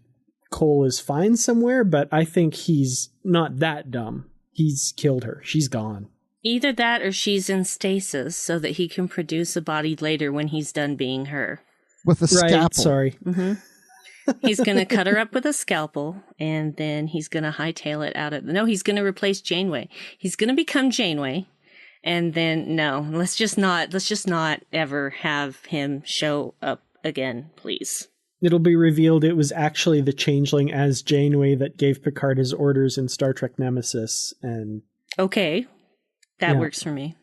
Cole is fine somewhere, but I think he's not that dumb. He's killed her. She's gone. Either that, or she's in stasis so that he can produce a body later when he's done being her. With a scalpel. Right, sorry. Mm-hmm. He's going to cut her up with a scalpel, and then he's going to hightail it out of... No, he's going to replace Janeway. He's going to become Janeway, and then, no, let's just not ever have him show up again, please. It'll be revealed it was actually the Changeling as Janeway that gave Picard his orders in Star Trek Nemesis, and... Okay. That works for me,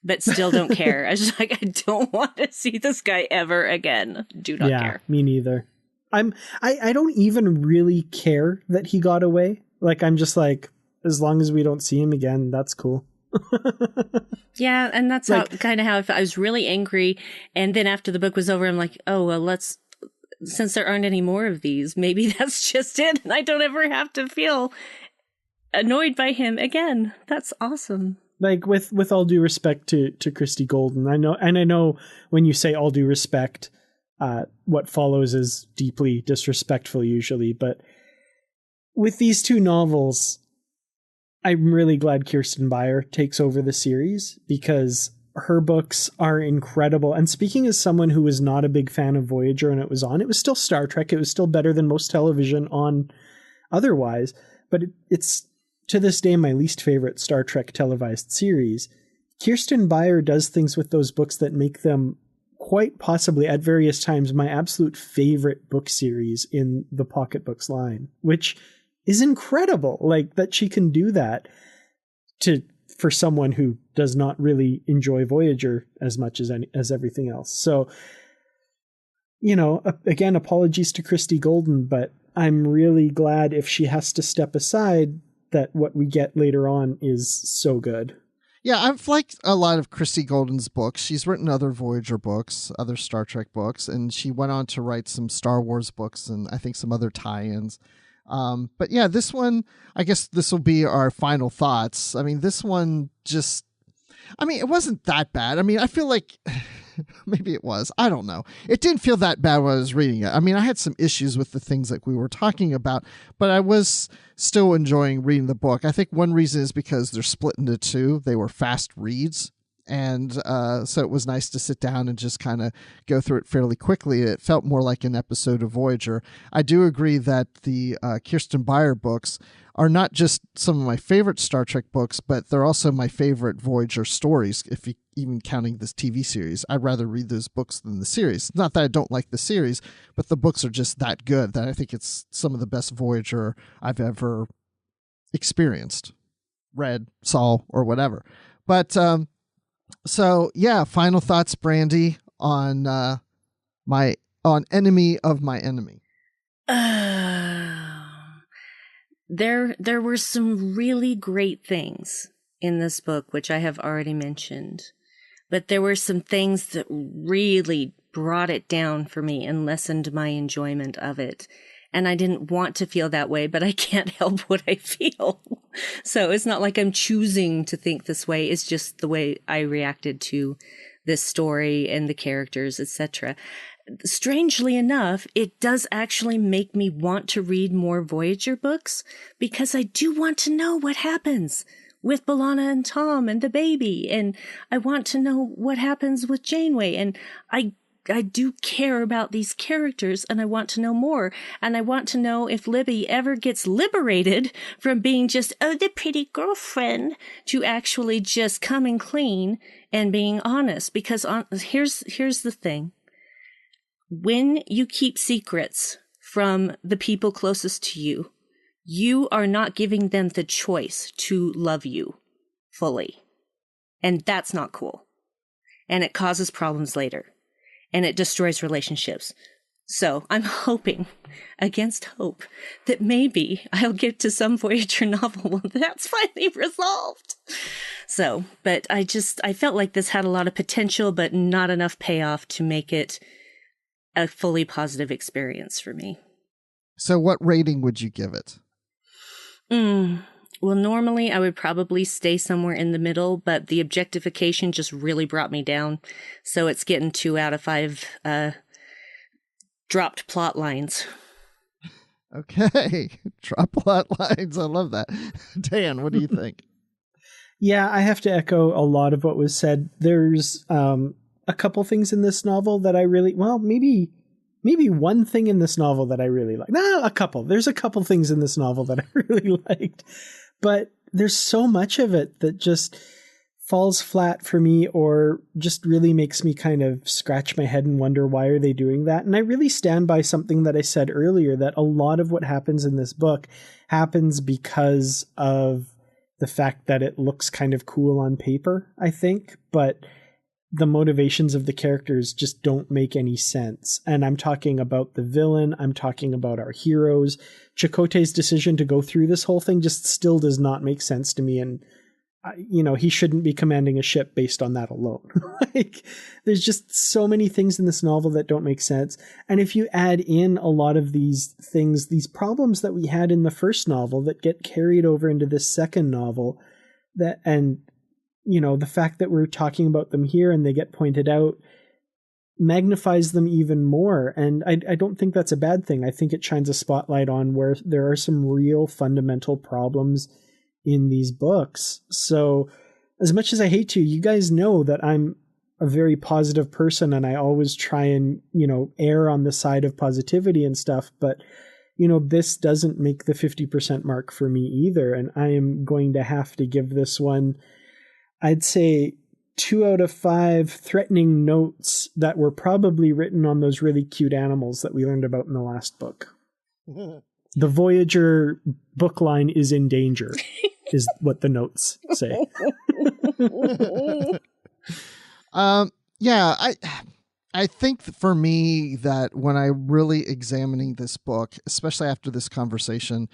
but still don't care. I was just like, I don't want to see this guy ever again. Do not care. Me neither. I don't even really care that he got away. Like, I'm just like, as long as we don't see him again, that's cool. Yeah, and that's kind of how I felt. I was really angry, and then after the book was over, I'm like, oh well, since there aren't any more of these, maybe that's just it, and I don't ever have to feel annoyed by him again. That's awesome. Like, with all due respect to Christy Golden, I know when you say all due respect, what follows is deeply disrespectful usually, but with these two novels, I'm really glad Kirsten Beyer takes over the series, because her books are incredible. And speaking as someone who was not a big fan of Voyager when it was on, it was still Star Trek. It was still better than most television on otherwise, but it's to this day my least favorite Star Trek televised series. Kirsten Beyer does things with those books that make them quite possibly at various times my absolute favorite book series in the Pocketbooks line, which is incredible. Like, that she can do that for someone who does not really enjoy Voyager as much as everything else. So, again, apologies to Christy Golden, but I'm really glad if she has to step aside that what we get later on is so good. Yeah, I've liked a lot of Christy Golden's books. She's written other Voyager books, other Star Trek books, and she went on to write some Star Wars books and I think some other tie-ins. But yeah, this one, I guess this will be our final thoughts. I mean, this one it wasn't that bad. I mean, I feel like maybe it was. I don't know. It didn't feel that bad when I was reading it. I mean, I had some issues with the things that we were talking about, but I was still enjoying reading the book. I think one reason is because they're split into two. They were fast reads. And so it was nice to sit down and just kind of go through it fairly quickly. It felt more like an episode of Voyager. I do agree that the Kirsten Beyer books are not just some of my favorite Star Trek books, but they're also my favorite Voyager stories, if you even counting this TV series. I'd rather read those books than the series. Not that I don't like the series, but the books are just that good that I think it's some of the best Voyager I've ever experienced, read, saw, or whatever. But so yeah, final thoughts, Brandi, on Enemy of My Enemy. There were some really great things in this book, which I have already mentioned, but there were some things that really brought it down for me and lessened my enjoyment of it. And I didn't want to feel that way, but I can't help what I feel. So it's not like I'm choosing to think this way. It's just the way I reacted to this story and the characters, etc. Strangely enough, it does actually make me want to read more Voyager books, because I do want to know what happens with B'Elanna and Tom and the baby, and I want to know what happens with Janeway, and I do care about these characters, and I want to know more. And I want to know if Libby ever gets liberated from being just, the pretty girlfriend, to actually just coming clean and being honest. Because here's the thing. When you keep secrets from the people closest to you, you are not giving them the choice to love you fully. And that's not cool. And it causes problems later. And it destroys relationships. So I'm hoping, against hope, that maybe I'll get to some Voyager novel when that's finally resolved. So, but I felt like this had a lot of potential, but not enough payoff to make it a fully positive experience for me. So what rating would you give it? Well, normally I would probably stay somewhere in the middle, but the objectification just really brought me down. So it's getting 2 out of 5 dropped plot lines. Okay. Drop plot lines. I love that. Dan, what do you think? Yeah, I have to echo a lot of what was said. There's a couple things in this novel that I really, maybe one thing in this novel that I really like. No, a couple. There's a couple things in this novel that I really liked. But there's so much of it that just falls flat for me, or just really makes me kind of scratch my head and wonder, why are they doing that? And I really stand by something that I said earlier, that a lot of what happens in this book happens because of the fact that it looks kind of cool on paper, I think, but the motivations of the characters just don't make any sense. And I'm talking about the villain. I'm talking about our heroes. Chakotay's decision to go through this whole thing just still does not make sense to me. And he shouldn't be commanding a ship based on that alone. Like, there's just so many things in this novel that don't make sense. And if you add in a lot of these things, these problems that we had in the first novel that get carried over into this second novel, the fact that we're talking about them here and they get pointed out magnifies them even more. And I don't think that's a bad thing. I think it shines a spotlight on where there are some real fundamental problems in these books. So as much as I hate to, you guys know that I'm a very positive person and I always try and, err on the side of positivity and stuff. But, this doesn't make the 50% mark for me either. And I am going to have to give this one, I'd say 2 out of 5 threatening notes that were probably written on those really cute animals that we learned about in the last book. The Voyager book line is in danger, is what the notes say. I think for me that when I really examining this book, especially after this conversation,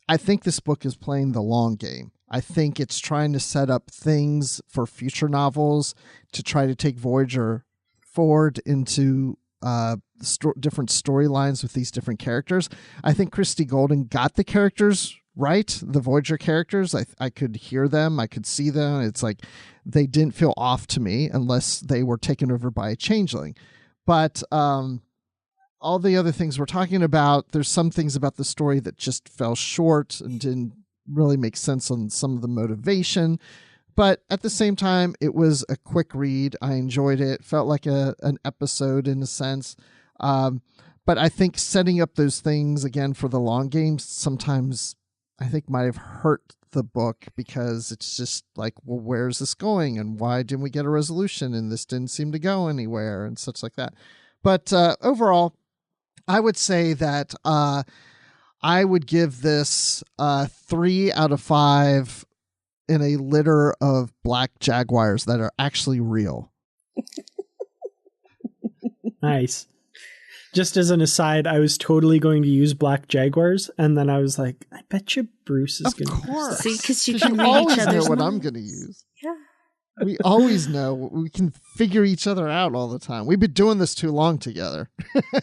I think this book is playing the long game. I think it's trying to set up things for future novels to try to take Voyager forward into different storylines with these different characters. I think Christie Golden got the characters right, the Voyager characters. I could hear them, I could see them. It's like they didn't feel off to me unless they were taken over by a changeling. But all the other things we're talking about, there's some things about the story that just fell short and didn't really make sense on some of the motivation. But at the same time, it was a quick read. I enjoyed it. Felt like an episode in a sense. But I think setting up those things again for the long game sometimes I think might have hurt the book, because it's just like, well, where's this going? And why didn't we get a resolution? And this didn't seem to go anywhere and such like that. But overall, I would say that I would give this 3 out of 5 in a litter of black jaguars that are actually real. Nice. Just as an aside, I was totally going to use black jaguars, and then I was like, I bet you Bruce is going to use that. See, because you can read each other's know what minds. I'm going to use. Yeah. We always know. We can figure each other out all the time. We've been doing this too long together.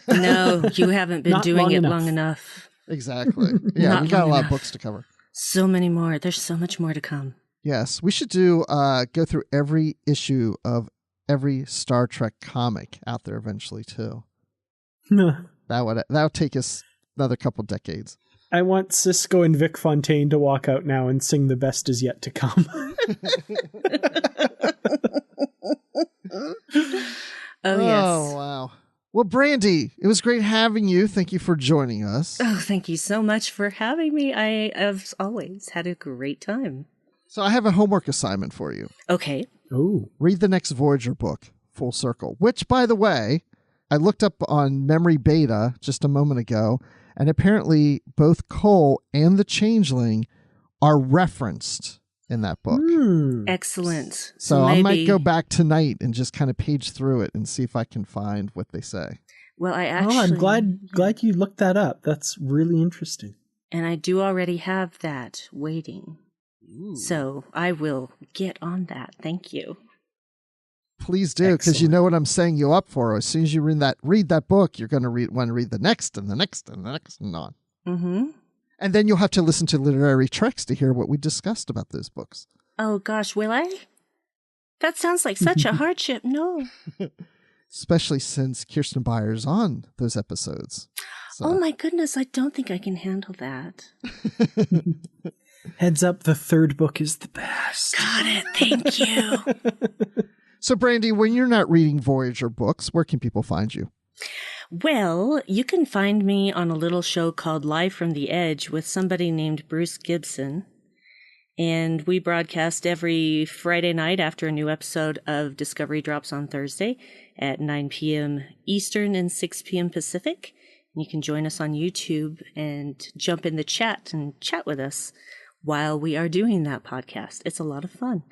No, you haven't been doing it long enough. Exactly. Yeah, we got a lot of books to cover. So many more. There's so much more to come. Yes, we should go through every issue of every Star Trek comic out there eventually too. That would take us another couple decades. I want Cisco and Vic Fontaine to walk out now and sing "The Best Is Yet to Come." Oh, yes. Oh, wow. Well, Brandi, it was great having you. Thank you for joining us. Oh, thank you so much for having me. I have always had a great time. So I have a homework assignment for you. Okay. Oh. Read the next Voyager book, Full Circle, which, by the way, I looked up on Memory Beta just a moment ago, and apparently both Cole and the Changeling are referenced in that book. Excellent. So I might go back tonight and just kind of page through it and see if I can find what they say. Well, I actually... Oh, I'm glad you looked that up. That's really interesting. And I do already have that waiting. Ooh. So I will get on that. Thank you. Please do, because you know what I'm saying you up for. As soon as you read that book, you're going to want to read the next and the next and the next and on. Mm-hmm. And then you'll have to listen to Literary Treks to hear what we discussed about those books. Oh, gosh, will I? That sounds like such a hardship. No. Especially since Kirsten Byer's on those episodes. So. Oh, my goodness. I don't think I can handle that. Heads up, the third book is the best. Got it. Thank you. So, Brandi, when you're not reading Voyager books, where can people find you? Well, you can find me on a little show called Live from the Edge with somebody named Bruce Gibson. And we broadcast every Friday night after a new episode of Discovery drops on Thursday at 9 p.m. Eastern and 6 p.m. Pacific. And you can join us on YouTube and jump in the chat and chat with us while we are doing that podcast. It's a lot of fun.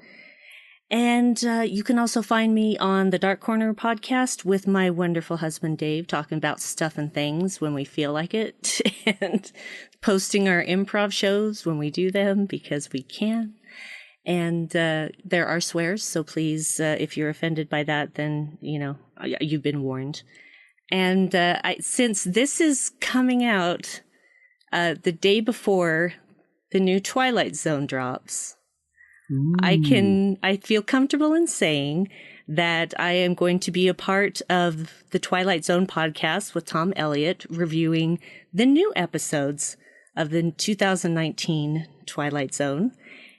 And you can also find me on the Dark Corner podcast with my wonderful husband, Dave, talking about stuff and things when we feel like it and posting our improv shows when we do them because we can. And there are swears, so please, if you're offended by that, then, you've been warned. And since this is coming out the day before the new Twilight Zone drops, I feel comfortable in saying that I am going to be a part of the Twilight Zone podcast with Tom Elliott, reviewing the new episodes of the 2019 Twilight Zone.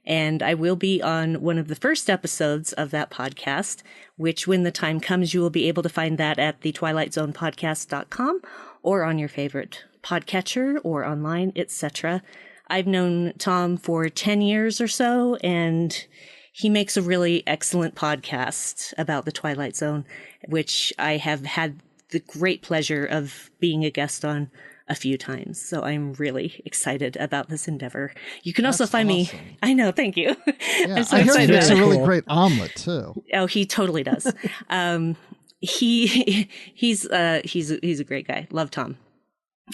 And I will be on one of the first episodes of that podcast, which when the time comes, you will be able to find that at the twilightzonepodcast.com or on your favorite podcatcher or online, etc. I've known Tom for 10 years or so, and he makes a really excellent podcast about the Twilight Zone, which I have had the great pleasure of being a guest on a few times. So I'm really excited about this endeavor. You can also find me. I know. Thank you. Yeah, I'm so I hear he excited. makes a really great omelet too. Oh, he totally does. He's a great guy. Love Tom.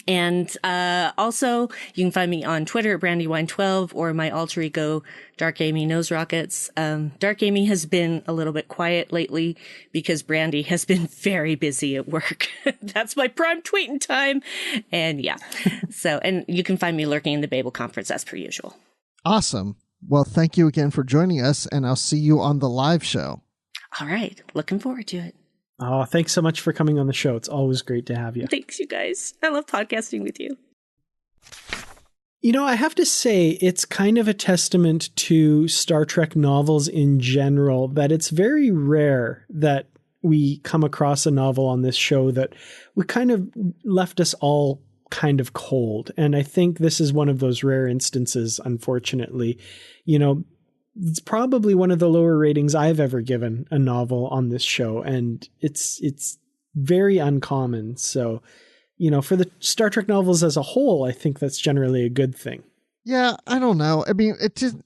And also, you can find me on Twitter at Brandywine12 or my alter ego, Dark Amy Nose Rockets. Dark Amy has been a little bit quiet lately because Brandi has been very busy at work. That's my prime tweeting time. And yeah. And you can find me lurking in the Babel Conference as per usual. Awesome. Well, thank you again for joining us, and I'll see you on the live show. All right. Looking forward to it. Oh, thanks so much for coming on the show. It's always great to have you. Thanks, you guys. I love podcasting with you. I have to say, it's kind of a testament to Star Trek novels in general that it's very rare that we come across a novel on this show that we kind of left us all kind of cold. And I think this is one of those rare instances, unfortunately. It's probably one of the lower ratings I've ever given a novel on this show, and it's very uncommon. So, for the Star Trek novels as a whole, I think that's generally a good thing. Yeah, I don't know. I mean, it didn't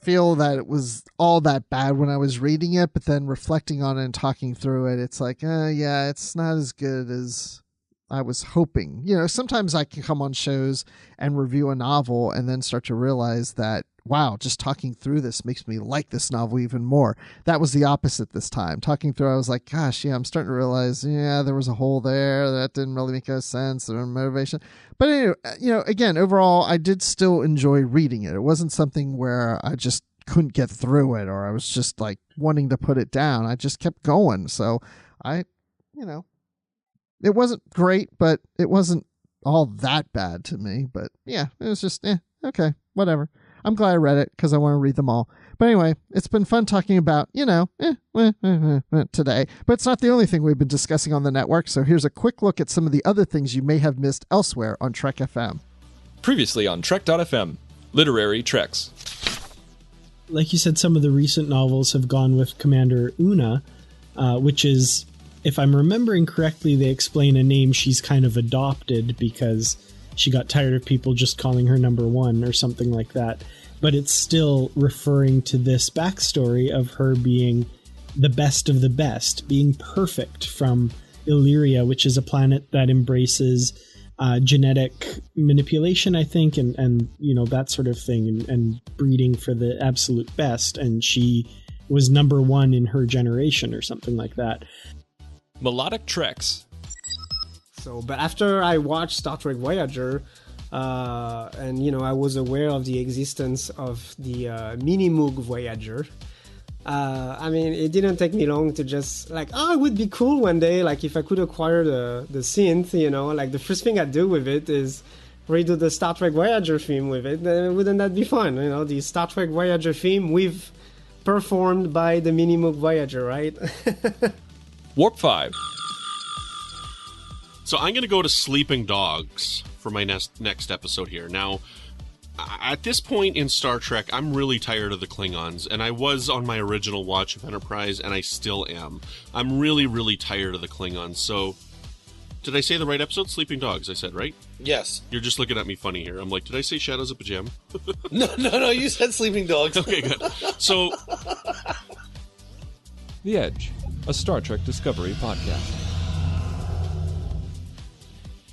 feel that it was all that bad when I was reading it, but then reflecting on it and talking through it, it's like, yeah, it's not as good as I was hoping. Sometimes I can come on shows and review a novel and then start to realize that, wow, just talking through this makes me like this novel even more. That was the opposite this time. Talking through, I was like, gosh, yeah, I'm starting to realize, there was a hole there. That didn't really make any sense. There was motivation. But anyway, again, overall, I did still enjoy reading it. It wasn't something where I just couldn't get through it or I was just like wanting to put it down. I just kept going. So it wasn't great, but it wasn't all that bad to me. But yeah, it was just, okay, whatever. I'm glad I read it because I want to read them all. But anyway, it's been fun talking about, today. But it's not the only thing we've been discussing on the network. So here's a quick look at some of the other things you may have missed elsewhere on Trek FM. Previously on Trek.fm, Literary Treks. Like you said, some of the recent novels have gone with Commander Una, which is, if I'm remembering correctly, they explain a name she's kind of adopted because she got tired of people just calling her number one or something like that. But it's still referring to this backstory of her being the best of the best, being perfect from Illyria, which is a planet that embraces genetic manipulation, I think, and that sort of thing, and breeding for the absolute best. And she was number one in her generation or something like that. Melodic Treks. But after I watched Star Trek Voyager, and I was aware of the existence of the Mini-Moog Voyager, it didn't take me long to just it would be cool one day, if I could acquire the synth, the first thing I'd do with it is redo the Star Trek Voyager theme with it. Wouldn't that be fun? The Star Trek Voyager theme performed by the Mini-Moog Voyager, right? Warp 5. So I'm going to go to Sleeping Dogs for my next episode here. Now, at this point in Star Trek, I'm really tired of the Klingons, and I was on my original watch of Enterprise, and I still am. I'm really, really tired of the Klingons, so... Did I say the right episode? Sleeping Dogs, I said, right? Yes. You're just looking at me funny here. I'm like, did I say Shadows of Pajama? No, you said Sleeping Dogs. Okay, good. So... The Edge, a Star Trek Discovery podcast.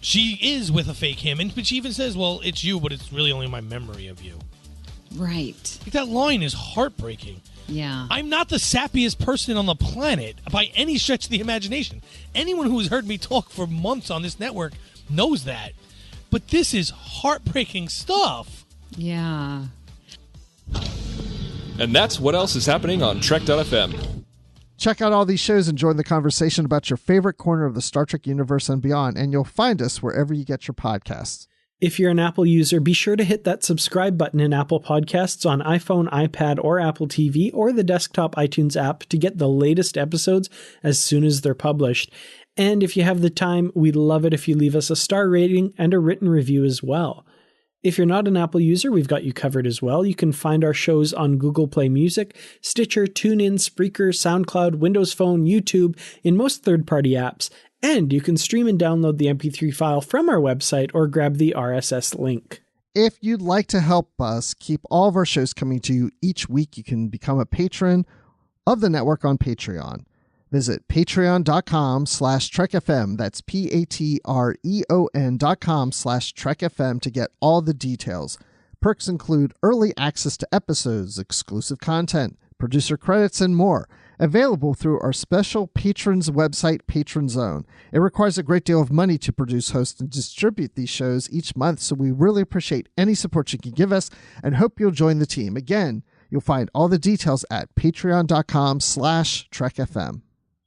She is with a fake him, but she even says, well, it's you, but it's really only my memory of you. Right. Like, that line is heartbreaking. Yeah. I'm not the sappiest person on the planet by any stretch of the imagination. Anyone who has heard me talk for months on this network knows that. But this is heartbreaking stuff. Yeah. And that's what else is happening on Trek.fm. Check out all these shows and join the conversation about your favorite corner of the Star Trek universe and beyond, and you'll find us wherever you get your podcasts. If you're an Apple user, be sure to hit that subscribe button in Apple Podcasts on iPhone, iPad, or Apple TV, or the desktop iTunes app to get the latest episodes as soon as they're published. And if you have the time, we'd love it if you leave us a star rating and a written review as well. If you're not an Apple user, we've got you covered as well. You can find our shows on Google Play Music, Stitcher, TuneIn, Spreaker, SoundCloud, Windows Phone, YouTube, in most third-party apps. And you can stream and download the MP3 file from our website or grab the RSS link. If you'd like to help us keep all of our shows coming to you each week, you can become a patron of the network on Patreon. Visit patreon.com/TrekFM. That's patreon.com/TrekFM to get all the details. Perks include early access to episodes, exclusive content, producer credits, and more. Available through our special patrons website, Patron Zone. It requires a great deal of money to produce, host, and distribute these shows each month, so we really appreciate any support you can give us and hope you'll join the team. Again, you'll find all the details at patreon.com/TrekFM.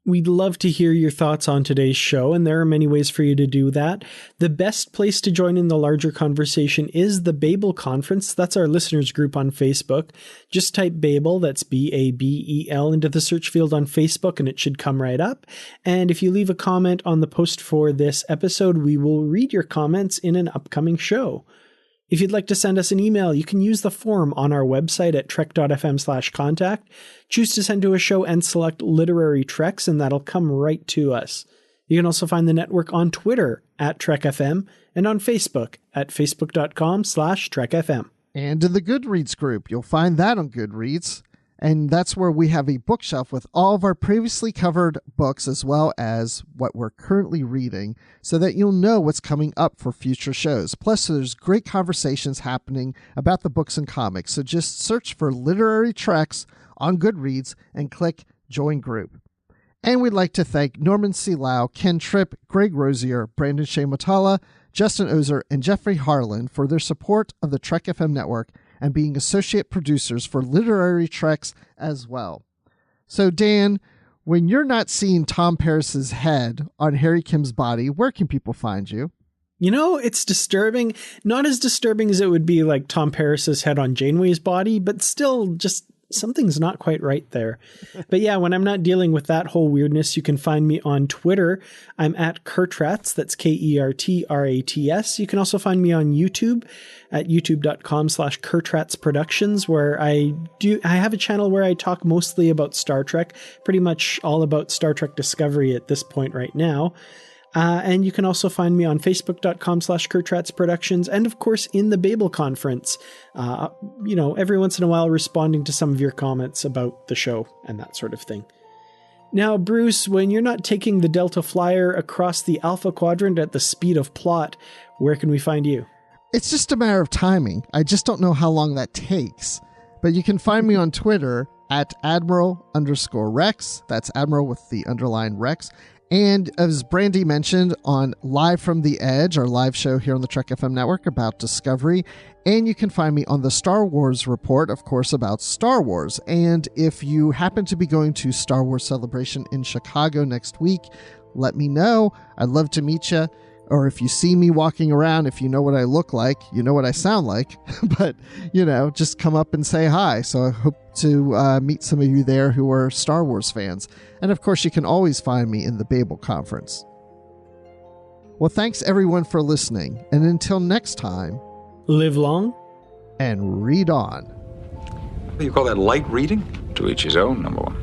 We'd love to hear your thoughts on today's show, and there are many ways for you to do that. The best place to join in the larger conversation is the Babel Conference. That's our listeners group on Facebook. Just type Babel, that's Babel, into the search field on Facebook, and it should come right up. And if you leave a comment on the post for this episode, we will read your comments in an upcoming show. If you'd like to send us an email, you can use the form on our website at trek.fm/contact. Choose to send to a show and select Literary Treks, and that'll come right to us. You can also find the network on Twitter at TrekFM and on Facebook at facebook.com/TrekFM. And in the Goodreads group, you'll find that on Goodreads. And that's where we have a bookshelf with all of our previously covered books as well as what we're currently reading so that you'll know what's coming up for future shows. Plus, there's great conversations happening about the books and comics. So just search for Literary Treks on Goodreads and click Join Group. And we'd like to thank Norman C. Lau, Ken Tripp, Greg Rosier, Brandon Shea Matala, Justin Ozer, and Jeffrey Harlan for their support of the Trek FM network and being associate producers for Literary Treks as well. So, Dan, when you're not seeing Tom Paris's head on Harry Kim's body, where can people find you? You know, it's disturbing. Not as disturbing as it would be like Tom Paris's head on Janeway's body, but still just something's not quite right there. But yeah, when I'm not dealing with that whole weirdness, you can find me on Twitter. I'm at Kertrats, that's Kertrats. You can also find me on YouTube at youtube.com/Kertrats Productions, where I have a channel where I talk mostly about Star Trek, pretty much all about Star Trek Discovery at this point right now. And you can also find me on facebook.com/Kertrats Productions, and of course in the Babel Conference, every once in a while responding to some of your comments about the show and that sort of thing. Now, Bruce, when you're not taking the Delta Flyer across the Alpha Quadrant at the speed of plot, where can we find you? It's just a matter of timing. I just don't know how long that takes. But you can find me on Twitter at Admiral_Rex. That's Admiral with the underline Rex. And as Brandi mentioned, on Live from the Edge, our live show here on the Trek FM network about Discovery. And you can find me on the Star Wars Report, of course, about Star Wars. And if you happen to be going to Star Wars Celebration in Chicago next week, let me know. I'd love to meet you. Or if you see me walking around, if you know what I look like, you know what I sound like, but, just come up and say hi. So I hope to meet some of you there who are Star Wars fans. And of course, you can always find me in the Babel Conference. Well, thanks everyone for listening. And until next time, live long and read on. What do you call that, light reading? To each his own, number one.